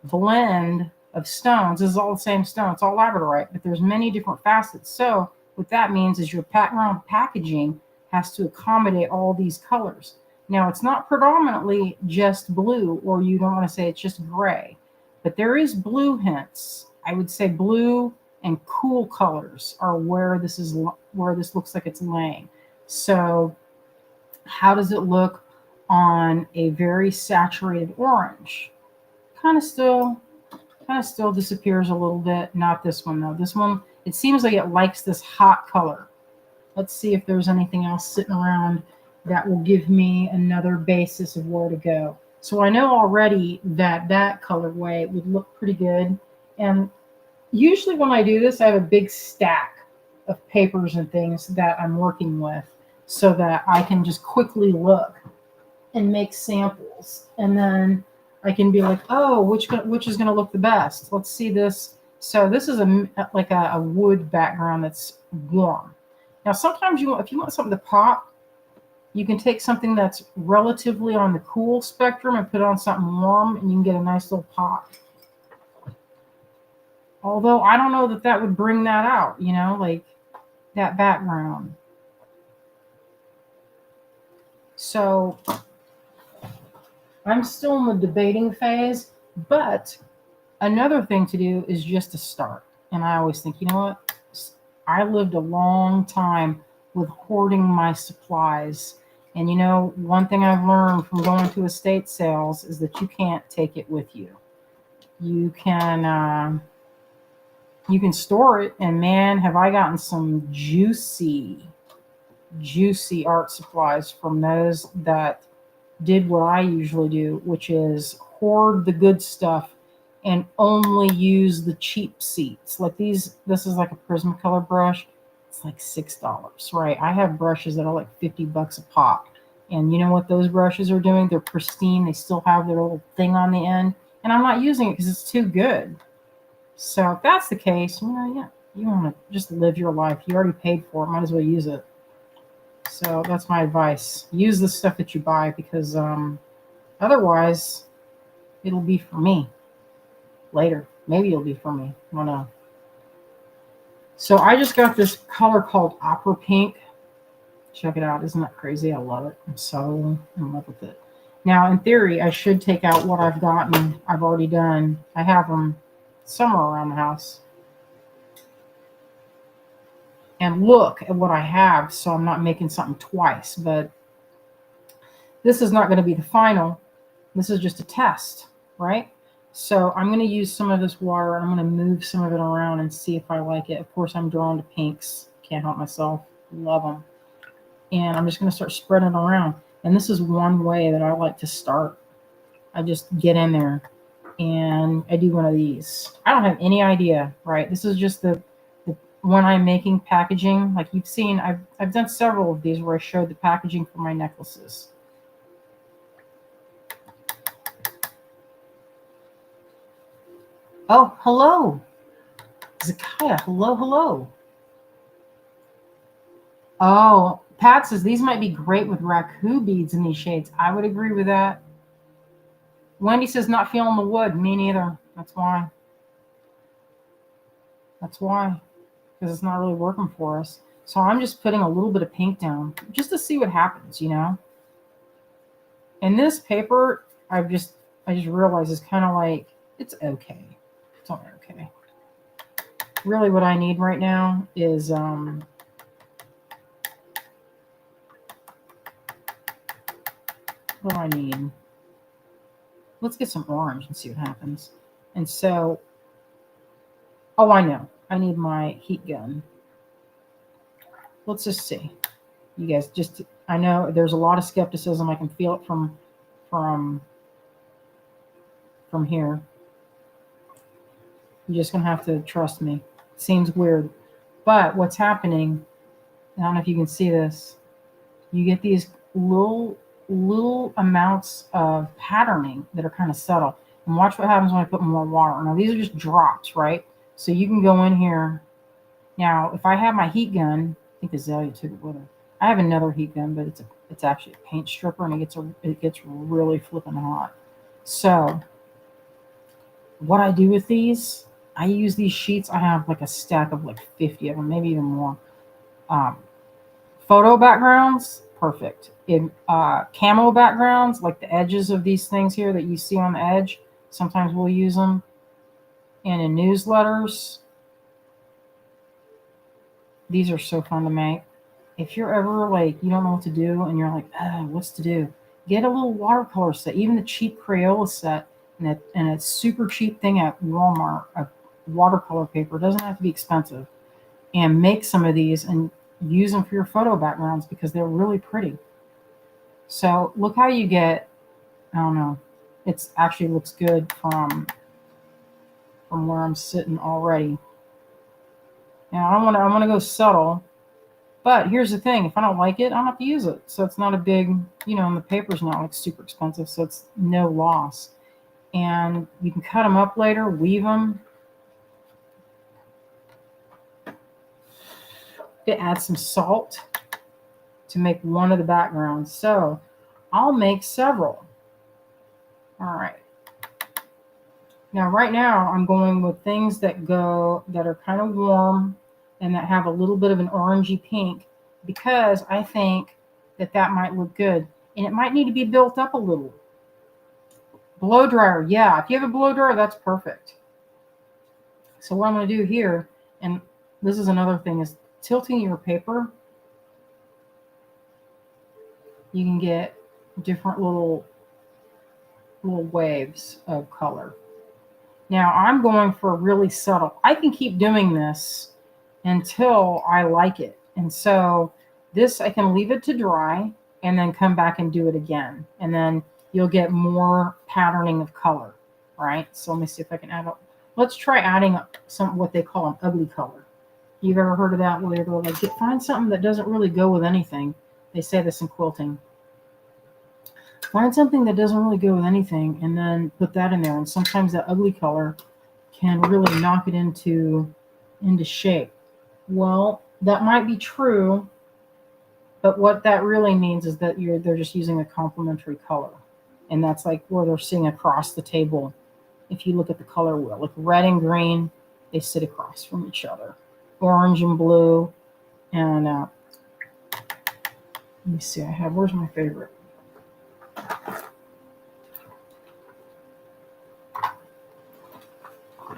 blend of stones, this is all the same stone. It's all labradorite, but there's many different facets. So what that means is your background packaging has to accommodate all these colors. Now, it's not predominantly just blue, or you don't want to say it's just gray, but there is blue hints. I would say blue and cool colors are where this looks like it's laying. So how does it look on a very saturated orange? Kind of still disappears a little bit. Not this one, though. This one, it seems like it likes this hot color. Let's see if there's anything else sitting around that will give me another basis of where to go. So I know already that colorway would look pretty good. And usually when I do this, I have a big stack of papers and things that I'm working with so that I can just quickly look. and make samples, and then I can be like, oh, which is going to look the best? Let's see this. So this is like a wood background that's warm. Now sometimes if you want something to pop, you can take something that's relatively on the cool spectrum and put on something warm, and you can get a nice little pop. Although I don't know that would bring that out, like that background. So I'm still in the debating phase, but another thing to do is just to start. And I always think, you know what? I lived a long time with hoarding my supplies. And one thing I've learned from going to estate sales is that you can't take it with you. You can store it, and man, have I gotten some juicy art supplies from those that did what I usually do, which is hoard the good stuff and only use the cheap seats. Like this is like a Prismacolor brush. It's like $6, right? I have brushes that are like $50 a pop. And you know what those brushes are doing? They're pristine. They still have their little thing on the end. And I'm not using it because it's too good. So if that's the case, yeah, you want to just live your life. You already paid for it. Might as well use it. So that's my advice. Use the stuff that you buy, because otherwise it'll be for me later. Maybe it'll be for me. I don't know. So I just got this color called Opera Pink. Check it out. Isn't that crazy? I love it. I'm so in love with it. Now, in theory, I should take out what I've gotten. I've already done. I have them somewhere around the house. And look at what I have, so I'm not making something twice. But this is not going to be the final. This is just a test, right? So I'm going to use some of this water, and I'm going to move some of it around and see if I like it. Of course, I'm drawn to pinks. Can't help myself. Love them. And I'm just going to start spreading it around. And this is one way that I like to start. I just get in there and I do one of these. I don't have any idea, right? This is just the when I'm making packaging. Like you've seen, I've done several of these where I showed the packaging for my necklaces. Oh, hello. Zakaya, hello. Oh, Pat says these might be great with raku beads in these shades. I would agree with that. Wendy says not feeling the wood. Me neither. That's why. Because it's not really working for us. So I'm just putting a little bit of pink down just to see what happens, And this paper, I just realized is kind of like, it's okay. It's only okay. Really what I need right now is what do I need? Let's get some orange and see what happens. And so, oh, I know. I need my heat gun. Let's just see. You guys I know there's a lot of skepticism. I can feel it from here. You're just going to have to trust me. It seems weird. But what's happening, I don't know if you can see this, you get these little amounts of patterning that are kind of subtle. And watch what happens when I put more water. Now, these are just drops, right? So you can go in here. Now, if I have my heat gun, I think Azalea took it with her. I have another heat gun, but it's actually a paint stripper, and it gets really flipping hot. So what I do with these, I use these sheets. I have like a stack of like 50 of them, maybe even more. Photo backgrounds, perfect. In camo backgrounds, like the edges of these things here that you see on the edge, sometimes we'll use them. And in newsletters, these are so fun to make. If you're ever like, you don't know what to do and you're like, what's to do? Get a little watercolor set, even the cheap Crayola set, and a super cheap thing at Walmart, a watercolor paper. It doesn't have to be expensive. And make some of these and use them for your photo backgrounds because they're really pretty. So look how you get, I don't know, it actually looks good from where I'm sitting already. Now I want to go subtle. But here's the thing, if I don't like it, I don't have to use it. So it's not a big, and the paper's not like super expensive, so it's no loss. And you can cut them up later, weave them. It adds some salt to make one of the backgrounds. So I'll make several. All right. Now, right now, I'm going with things that are kind of warm and that have a little bit of an orangey pink, because I think that might look good. And it might need to be built up a little. Blow dryer, yeah. If you have a blow dryer, that's perfect. So what I'm going to do here, and this is another thing, is tilting your paper. You can get different little waves of color. Now I'm going for really subtle. I can keep doing this until I like it. And so this, I can leave it to dry and then come back and do it again. And then you'll get more patterning of color, right? So let me see if I can add up. Let's try adding some, what they call an ugly color. You've ever heard of that, where they're like, find something that doesn't really go with anything. They say this in quilting. Find something that doesn't really go with anything and then put that in there. And sometimes that ugly color can really knock it into shape. Well, that might be true, but what that really means is that they're just using a complementary color. And that's like where they're sitting across the table. If you look at the color wheel, like red and green, they sit across from each other. Orange and blue. And let me see, where's my favorite?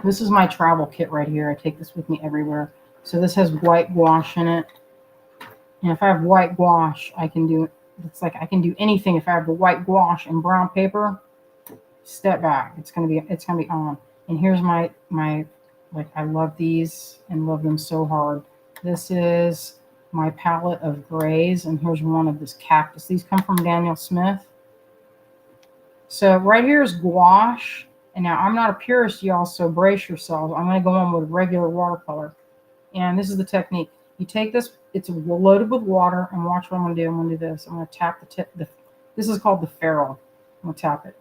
This is my travel kit right here. I take this with me everywhere. So this has white gouache in it. And if I have white gouache, I can do anything. If I have the white gouache and brown paper, step back. It's gonna be on. And here's my I love these and love them so hard. This is my palette of grays, and here's one of this cactus. These come from Daniel Smith. So right here is gouache. And now I'm not a purist, y'all, so brace yourselves. I'm going to go on with regular watercolor. And this is the technique. You take this, it's loaded with water, and watch what I'm going to do. I'm going to do this. I'm going to tap the tip. This is called the ferrule. I'm going to tap it.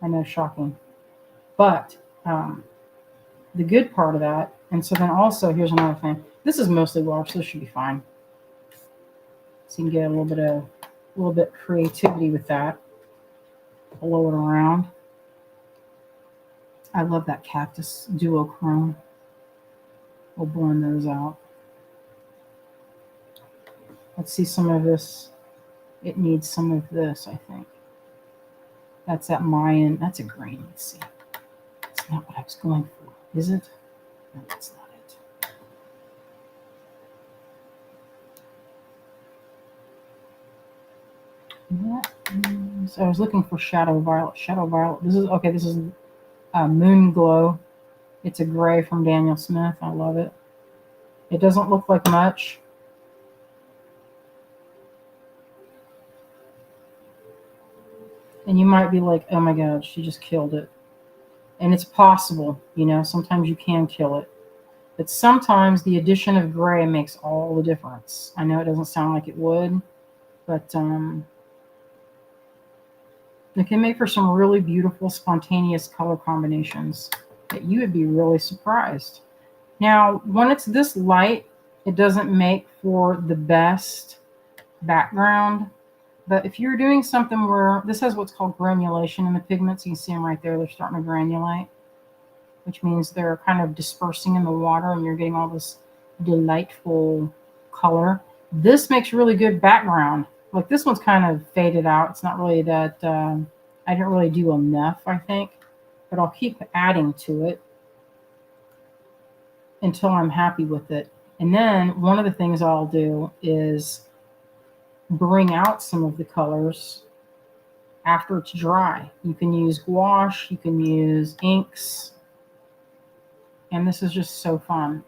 I know, shocking. But the good part of that, and so then also, here's another thing. This is mostly water, so this should be fine. So you can get a little bit creativity with that. Blow it around. I love that cactus duochrome. We'll blend those out. Let's see some of this. It needs some of this, I think. That's that Mayan. That's a green. Let's see. That's not what I was going for. Is it? No, that's not it. So I was looking for shadow violet. Shadow violet. This is moon glow. It's a gray from Daniel Smith. I love it. It doesn't look like much. And you might be like, oh my God, she just killed it. And it's possible, sometimes you can kill it. But sometimes the addition of gray makes all the difference. I know it doesn't sound like it would, but it can make for some really beautiful, spontaneous color combinations that you would be really surprised. Now, when it's this light, it doesn't make for the best background. But if you're doing something where this has what's called granulation in the pigments, you can see them right there. They're starting to granulate, which means they're kind of dispersing in the water and you're getting all this delightful color. This makes really good background. Like this one's kind of faded out. It's not really that, I didn't really do enough, I think, but I'll keep adding to it until I'm happy with it. And then one of the things I'll do is bring out some of the colors after it's dry. You can use gouache, you can use inks, and this is just so fun.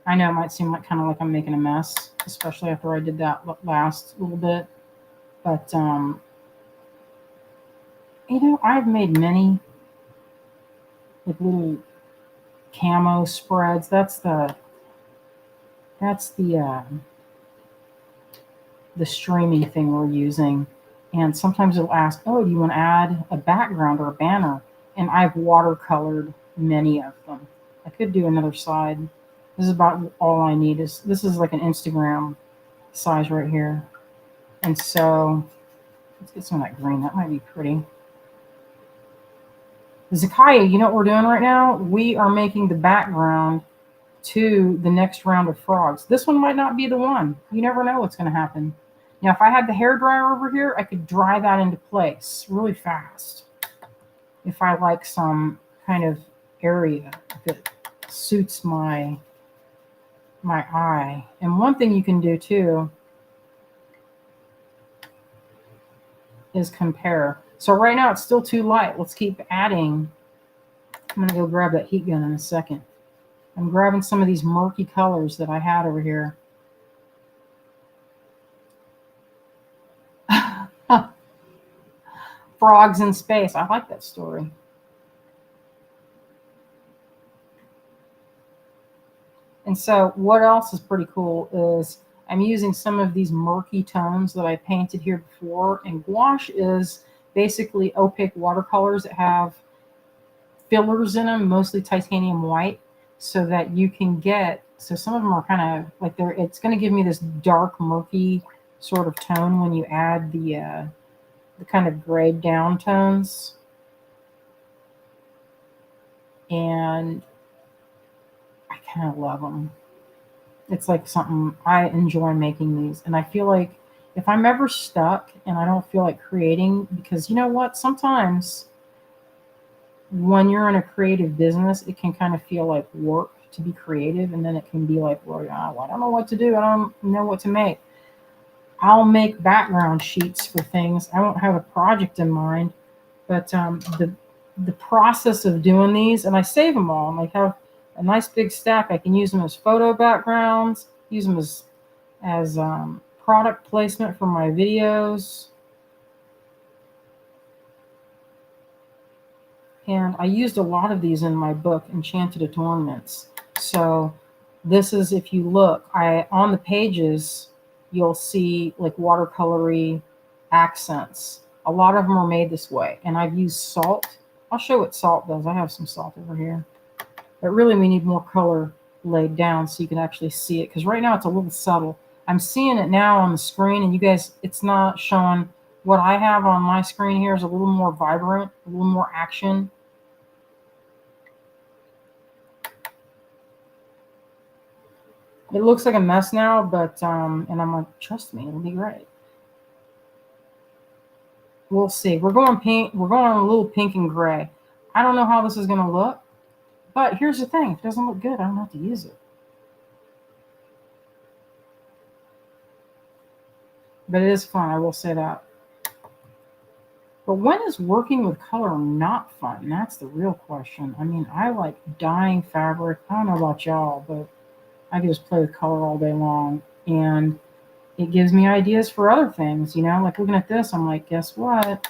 I know it might seem like I'm making a mess, especially after I did that last little bit, but I've made many like little camo spreads. That's the That's the streaming thing we're using. And sometimes it'll ask, oh, do you want to add a background or a banner? And I've watercolored many of them. I could do another side. This is about all I need. This is like an Instagram size right here. And so let's get some of that green. That might be pretty. Zakaya, you know what we're doing right now? We are making the background to the next round of frogs. This one might not be the one. You never know what's going to happen. Now, if I had the hairdryer over here, I could dry that into place really fast. If I like some kind of area that suits my eye. And one thing you can do too is compare. So right now it's still too light. Let's keep adding. I'm going to go grab that heat gun in a second. I'm grabbing some of these murky colors that I had over here. Frogs in space. I like that story. And so what else is pretty cool is I'm using some of these murky tones that I painted here before. And gouache is basically opaque watercolors that have fillers in them, mostly titanium white, so that you can get, so some of them are kind of like it's going to give me this dark, murky sort of tone when you add the kind of grayed down tones. And I kind of love them. It's like something I enjoy making these. And I feel like if I'm ever stuck and I don't feel like creating, because you know what? Sometimes when you're in a creative business, it can kind of feel like work to be creative. And then it can be like, well, I don't know what to do. I don't know what to make. I'll make background sheets for things. I won't have a project in mind, but the process of doing these, and I save them all, and I have a nice big stack. I can use them as photo backgrounds, use them as product placement for my videos. And I used a lot of these in my book, Enchanted Adornments. So this is, if you look, on the pages, you'll see like watercolory accents. A lot of them are made this way. And I've used salt. I'll show what salt does. I have some salt over here. But really we need more color laid down so you can actually see it. Because right now it's a little subtle. I'm seeing it now on the screen, and you guys, it's not showing. What I have on my screen here is a little more vibrant, a little more action. It looks like a mess now, but, and I'm like, trust me, it'll be great. We'll see. We're going pink. We're going a little pink and gray. I don't know how this is going to look, but here's the thing. If it doesn't look good, I don't have to use it. But it is fun, I will say that. But when is working with color not fun? That's the real question. I mean, I like dyeing fabric. I don't know about y'all, but I can just play with color all day long. And it gives me ideas for other things, you know? Like looking at this, I'm like, guess what?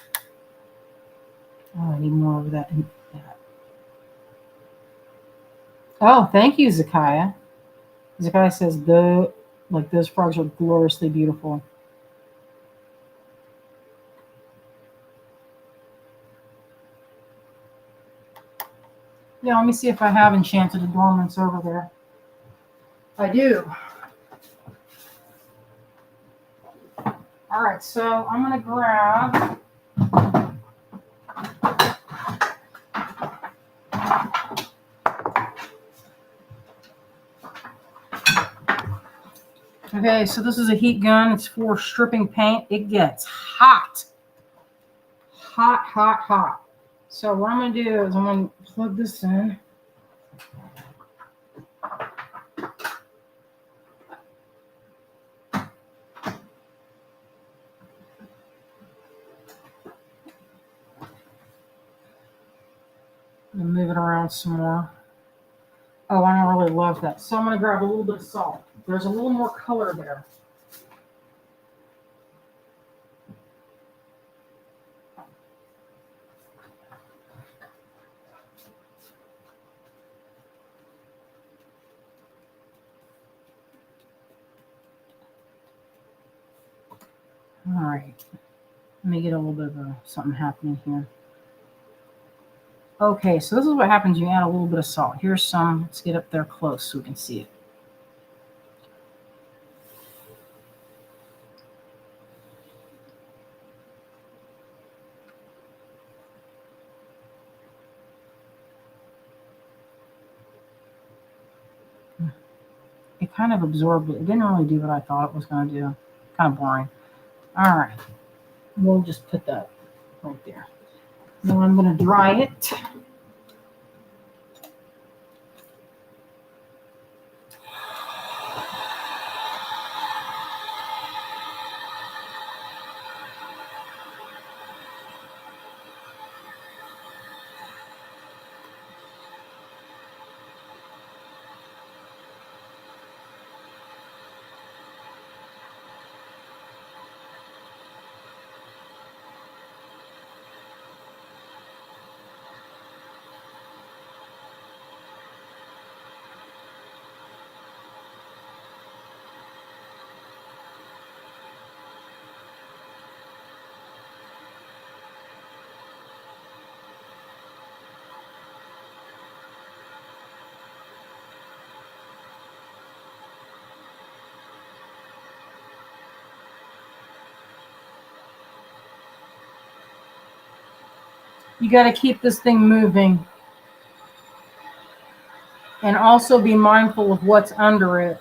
Oh, I need more of that. Oh, thank you, Zakaya. Zakaya says, those frogs are gloriously beautiful. Yeah, let me see if I have Enchanted Adornments over there. I do. All right, so I'm going to grab okay, so this is a heat gun. It's for stripping paint. It gets hot. Hot, hot, hot. So what I'm going to do is I'm going to plug this in. And move it around some more. Oh, I don't really love that. So I'm going to grab a little bit of salt. There's a little more color there. All right. Let me get a little bit of something happening here. Okay, so this is what happens when you add a little bit of salt. Here's some. Let's get up there close so we can see it. It kind of absorbed it. It didn't really do what I thought it was going to do. Kind of boring. All right. We'll just put that right there. Now I'm going to dry it. You got to keep this thing moving. And also be mindful of what's under it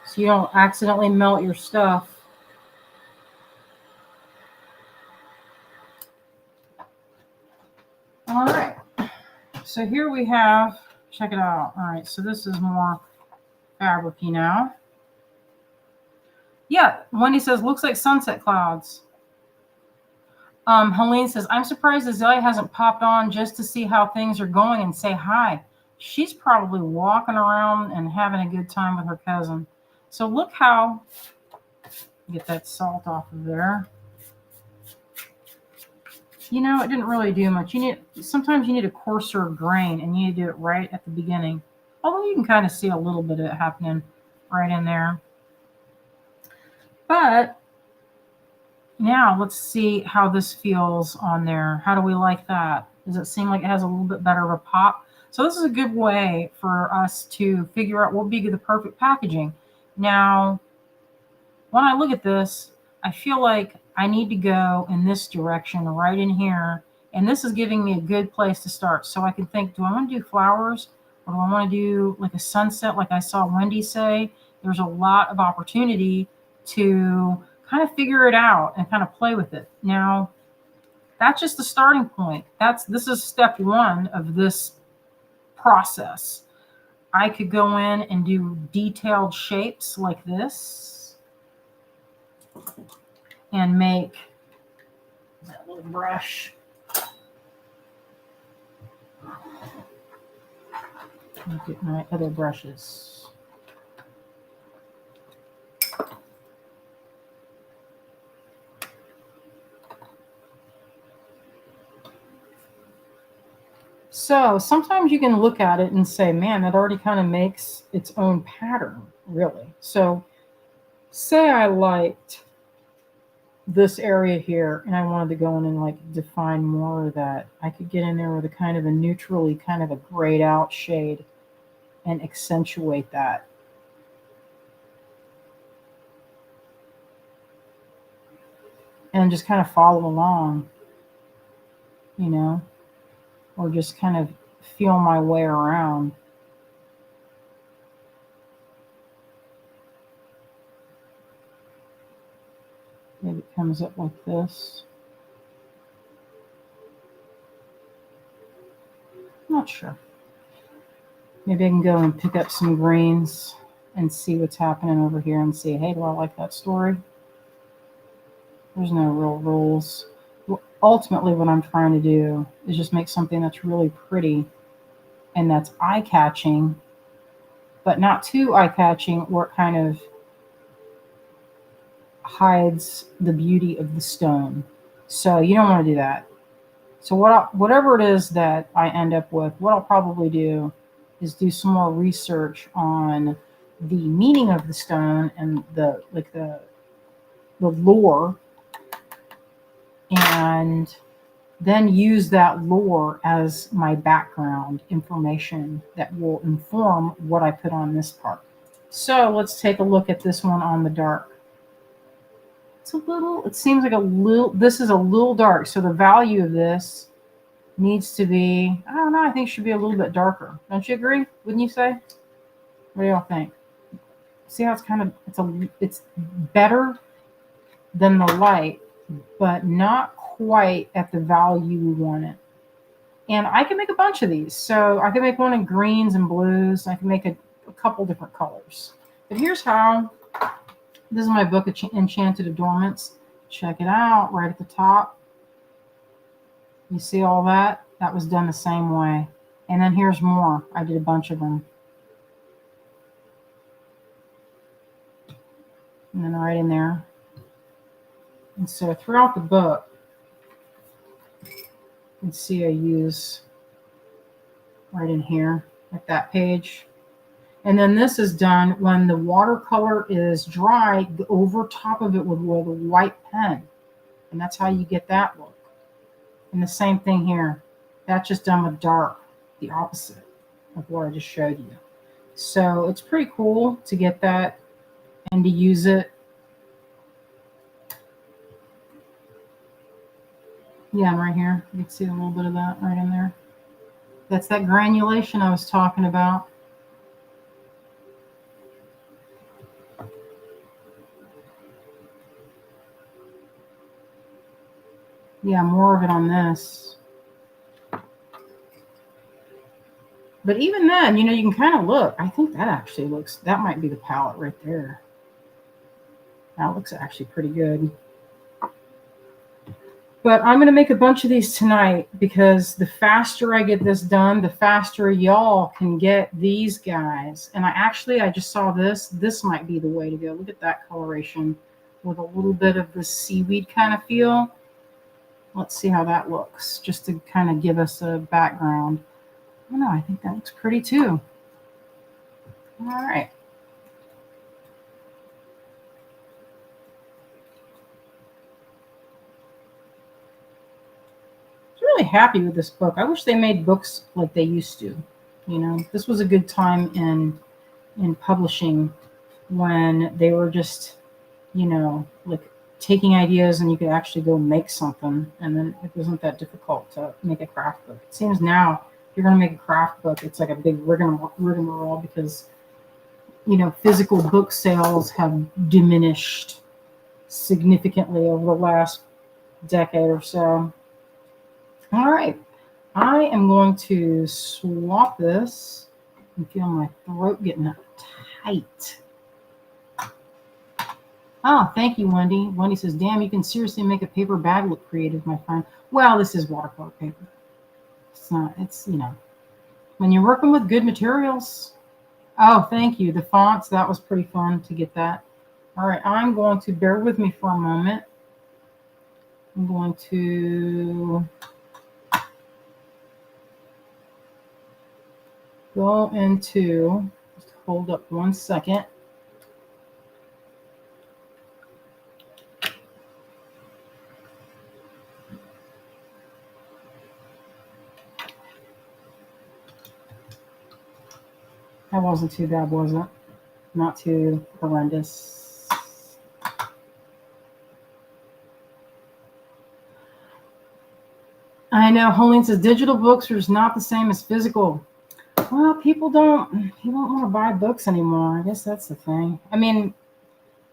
so you don't accidentally melt your stuff. All right. So here we have, check it out. All right. So this is more fabricy now. Yeah. Wendy says, looks like sunset clouds. Helene says, I'm surprised Azalea hasn't popped on just to see how things are going and say hi. She's probably walking around and having a good time with her cousin. So look how, get that salt off of there. You know, it didn't really do much. Sometimes you need a coarser grain, and you need to do it right at the beginning. Although you can kind of see a little bit of it happening right in there. But now let's see how this feels on there. How do we like that? Does it seem like it has a little bit better of a pop? So this is a good way for us to figure out what would be the perfect packaging. Now, when I look at this, I feel like I need to go in this direction right in here. And this is giving me a good place to start. So I can think, do I want to do flowers? Or do I want to do like a sunset like I saw Wendy say? There's a lot of opportunity to kind of figure it out and kind of play with it. Now, that's just the starting point. This is step one of this process. I could go in and do detailed shapes like this and make that little brush. Look at my other brushes. So sometimes you can look at it and say, man, that already kind of makes its own pattern, really. So say I liked this area here and I wanted to go in and like define more of that. I could get in there with a kind of a neutrally kind of a grayed out shade and accentuate that. And just kind of follow along, you know, or just kind of feel my way around. Maybe it comes up like this. Not sure. Maybe I can go and pick up some greens and see what's happening over here and see, hey, do I like that story? There's no real rules. Ultimately, what I'm trying to do is just make something that's really pretty and that's eye-catching, but not too eye-catching where it kind of hides the beauty of the stone. So you don't want to do that. So whatever it is that I end up with, what I'll probably do is do some more research on the meaning of the stone and the the lore, and then use that lore as my background information that will inform what I put on this part. So let's take a look at this one on the dark. It seems like this is a little dark. So the value of this needs to be, I don't know, I think it should be a little bit darker. Don't you agree? Wouldn't you say? What do y'all think? See how it's better than the light, but not quite at the value we want it. And I can make a bunch of these. So I can make one in greens and blues. I can make a couple different colors. But here's how. This is my book, Enchanted Adornments. Check it out right at the top. You see all that? That was done the same way. And then here's more. I did a bunch of them. And then right in there. And so throughout the book, you can see I use right in here at that page. And then this is done when the watercolor is dry, go over top of it with a white pen. And that's how you get that look. And the same thing here. That's just done with dark, the opposite of what I just showed you. So it's pretty cool to get that and to use it. Yeah, and right here, you can see a little bit of that right in there. That's that granulation I was talking about. Yeah, more of it on this. But even then, you can kind of look. I think that actually looks, that might be the palette right there. That looks actually pretty good. But I'm going to make a bunch of these tonight because the faster I get this done, the faster y'all can get these guys. And I just saw this. This might be the way to go. Look at that coloration with a little bit of this seaweed kind of feel. Let's see how that looks, just to kind of give us a background. I don't know, I think that looks pretty too. All right. Really happy with this book. I wish they made books like they used to. This was a good time in publishing when they were just, like taking ideas and you could actually go make something, and then it wasn't that difficult to make a craft book. It seems now if you're going to make a craft book, it's like a big rigmarole because physical book sales have diminished significantly over the last decade or so. All right, I am going to swap this and feel my throat getting tight. Oh, thank you, Wendy. Wendy says, damn, you can seriously make a paper bag look creative, my friend. Well, this is watercolor paper. It's when you're working with good materials. Oh, thank you. The fonts, that was pretty fun to get that. All right, I'm going to bear with me for a moment. I'm going to go into, just hold up 1 second. That wasn't too bad, was it? Not too horrendous. I know, Helene says digital books are not the same as physical. Well, people don't want to buy books anymore. I guess that's the thing. I mean,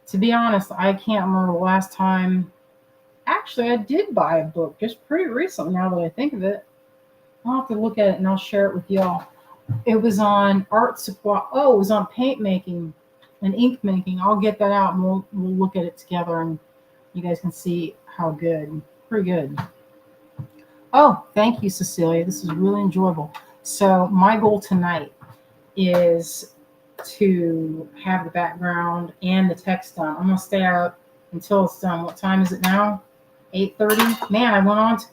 to be honest, I can't remember the last time. Actually, I did buy a book just pretty recently, now that I think of it. I'll have to look at it and I'll share it with y'all. It was on art supply. Oh, it was on paint making and ink making. I'll get that out and we'll look at it together and you guys can see how good. Pretty good. Oh, thank you, Cecilia. This is really enjoyable. So my goal tonight is to have the background and the text done. I'm going to stay out until it's done. What time is it now? 8:30? Man, I went on to,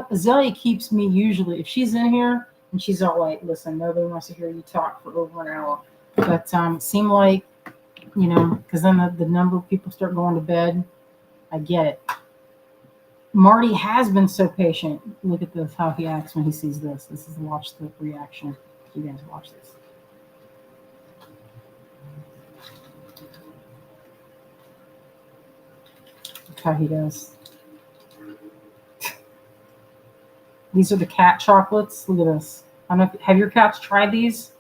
Azalea keeps me usually, if she's in here, and she's all like, listen, nobody wants to hear you talk for over an hour. But it seemed like, because then the number of people start going to bed, I get it. Marty has been so patient. Look at this, how he acts when he sees this. This is watch the reaction. You guys watch this. Look how he does. These are the cat chocolates. Look at this. I don't know have your cats tried these?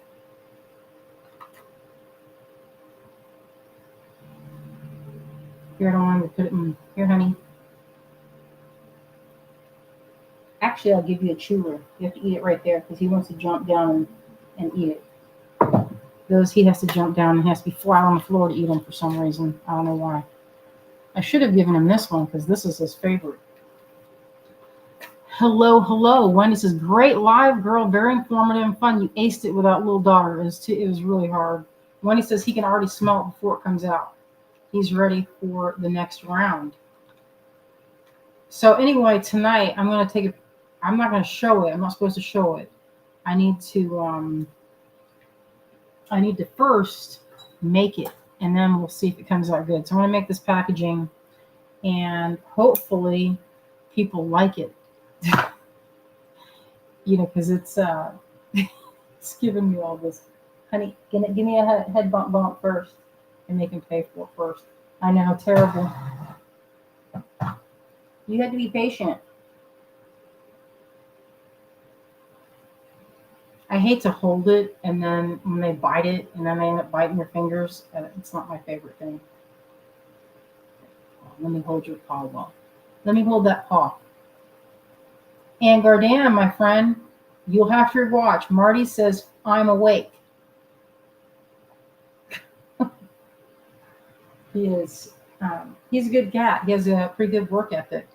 Here, I don't want to put it in. Here, honey. Actually, I'll give you a chewer. You have to eat it right there because he wants to jump down and eat it. Those he has to jump down and has to be flat on the floor to eat them for some reason. I don't know why. I should have given him this one because this is his favorite. Hello, hello. Wendy says, great live, girl. Very informative and fun. You aced it without little daughter. It was really hard. Wendy says he can already smell it before it comes out. He's ready for the next round. So anyway, tonight I'm going to take it. I'm not going to show it. I'm not supposed to show it. I need to first make it, and then we'll see if it comes out good. So I'm going to make this packaging, and hopefully people like it. Because it's it's giving me all this. Honey, give me a head bump first, and they can pay for it first. I know, terrible. You had to be patient. I hate to hold it, and then when they bite it, and then they end up biting your fingers. It's not my favorite thing. Let me hold your paw well. Let me hold that paw. And Gardan, my friend, you'll have to watch. Marty says, I'm awake. He is. He's a good cat. He has a pretty good work ethic.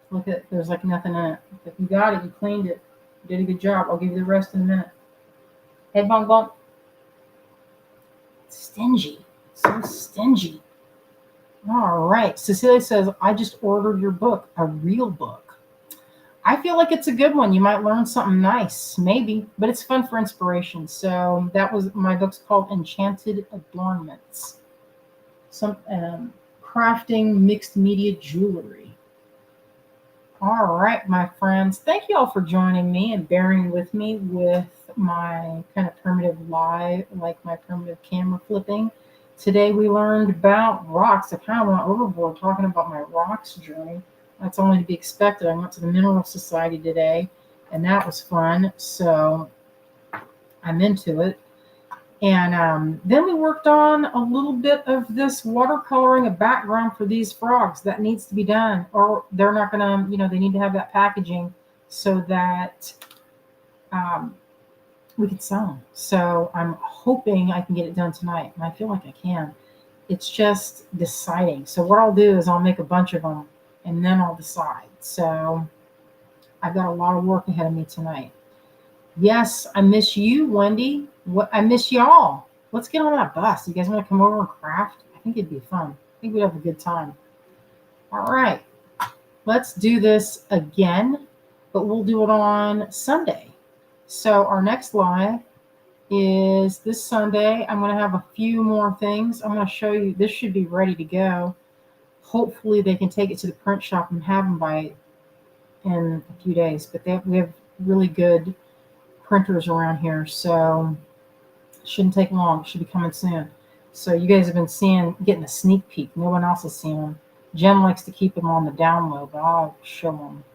Look at, there's like nothing in it. If you got it, you cleaned it. You did a good job. I'll give you the rest in a minute. Head bump. Stingy. So stingy. All right. Cecilia says, I just ordered your book, a real book. I feel like it's a good one. You might learn something nice, maybe, but it's fun for inspiration. So that was, my book's called Enchanted Adornments. Some crafting mixed media jewelry. All right, my friends. Thank you all for joining me and bearing with me with my kind of primitive live, like my primitive camera flipping. Today we learned about rocks. I kind of went overboard talking about my rocks journey. That's only to be expected. I went to the Mineral Society today, and that was fun. So I'm into it. And then we worked on a little bit of this watercoloring, a background for these frogs that needs to be done, or they're not going to, they need to have that packaging so that we can sell them. So I'm hoping I can get it done tonight, and I feel like I can. It's just deciding. So what I'll do is I'll make a bunch of them, and then I'll decide. So I've got a lot of work ahead of me tonight. Yes, I miss you, Wendy. I miss y'all. Let's get on that bus. You guys want to come over and craft? I think it'd be fun. I think we'd have a good time. All right. Let's do this again, but we'll do it on Sunday. So our next live is this Sunday. I'm going to have a few more things. I'm going to show you. This should be ready to go. Hopefully they can take it to the print shop and have them by in a few days. But we have really good printers around here, so it shouldn't take long. It should be coming soon. So you guys have been getting a sneak peek. No one else has seen them. Jen likes to keep them on the down low, but I'll show them.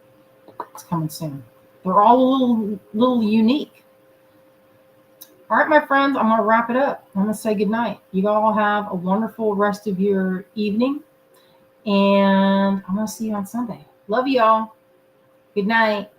It's coming soon. They're all a little unique. All right, my friends, I'm going to wrap it up. I'm going to say goodnight. You all have a wonderful rest of your evening, and I'm going to see you on Sunday. Love you all. Good night.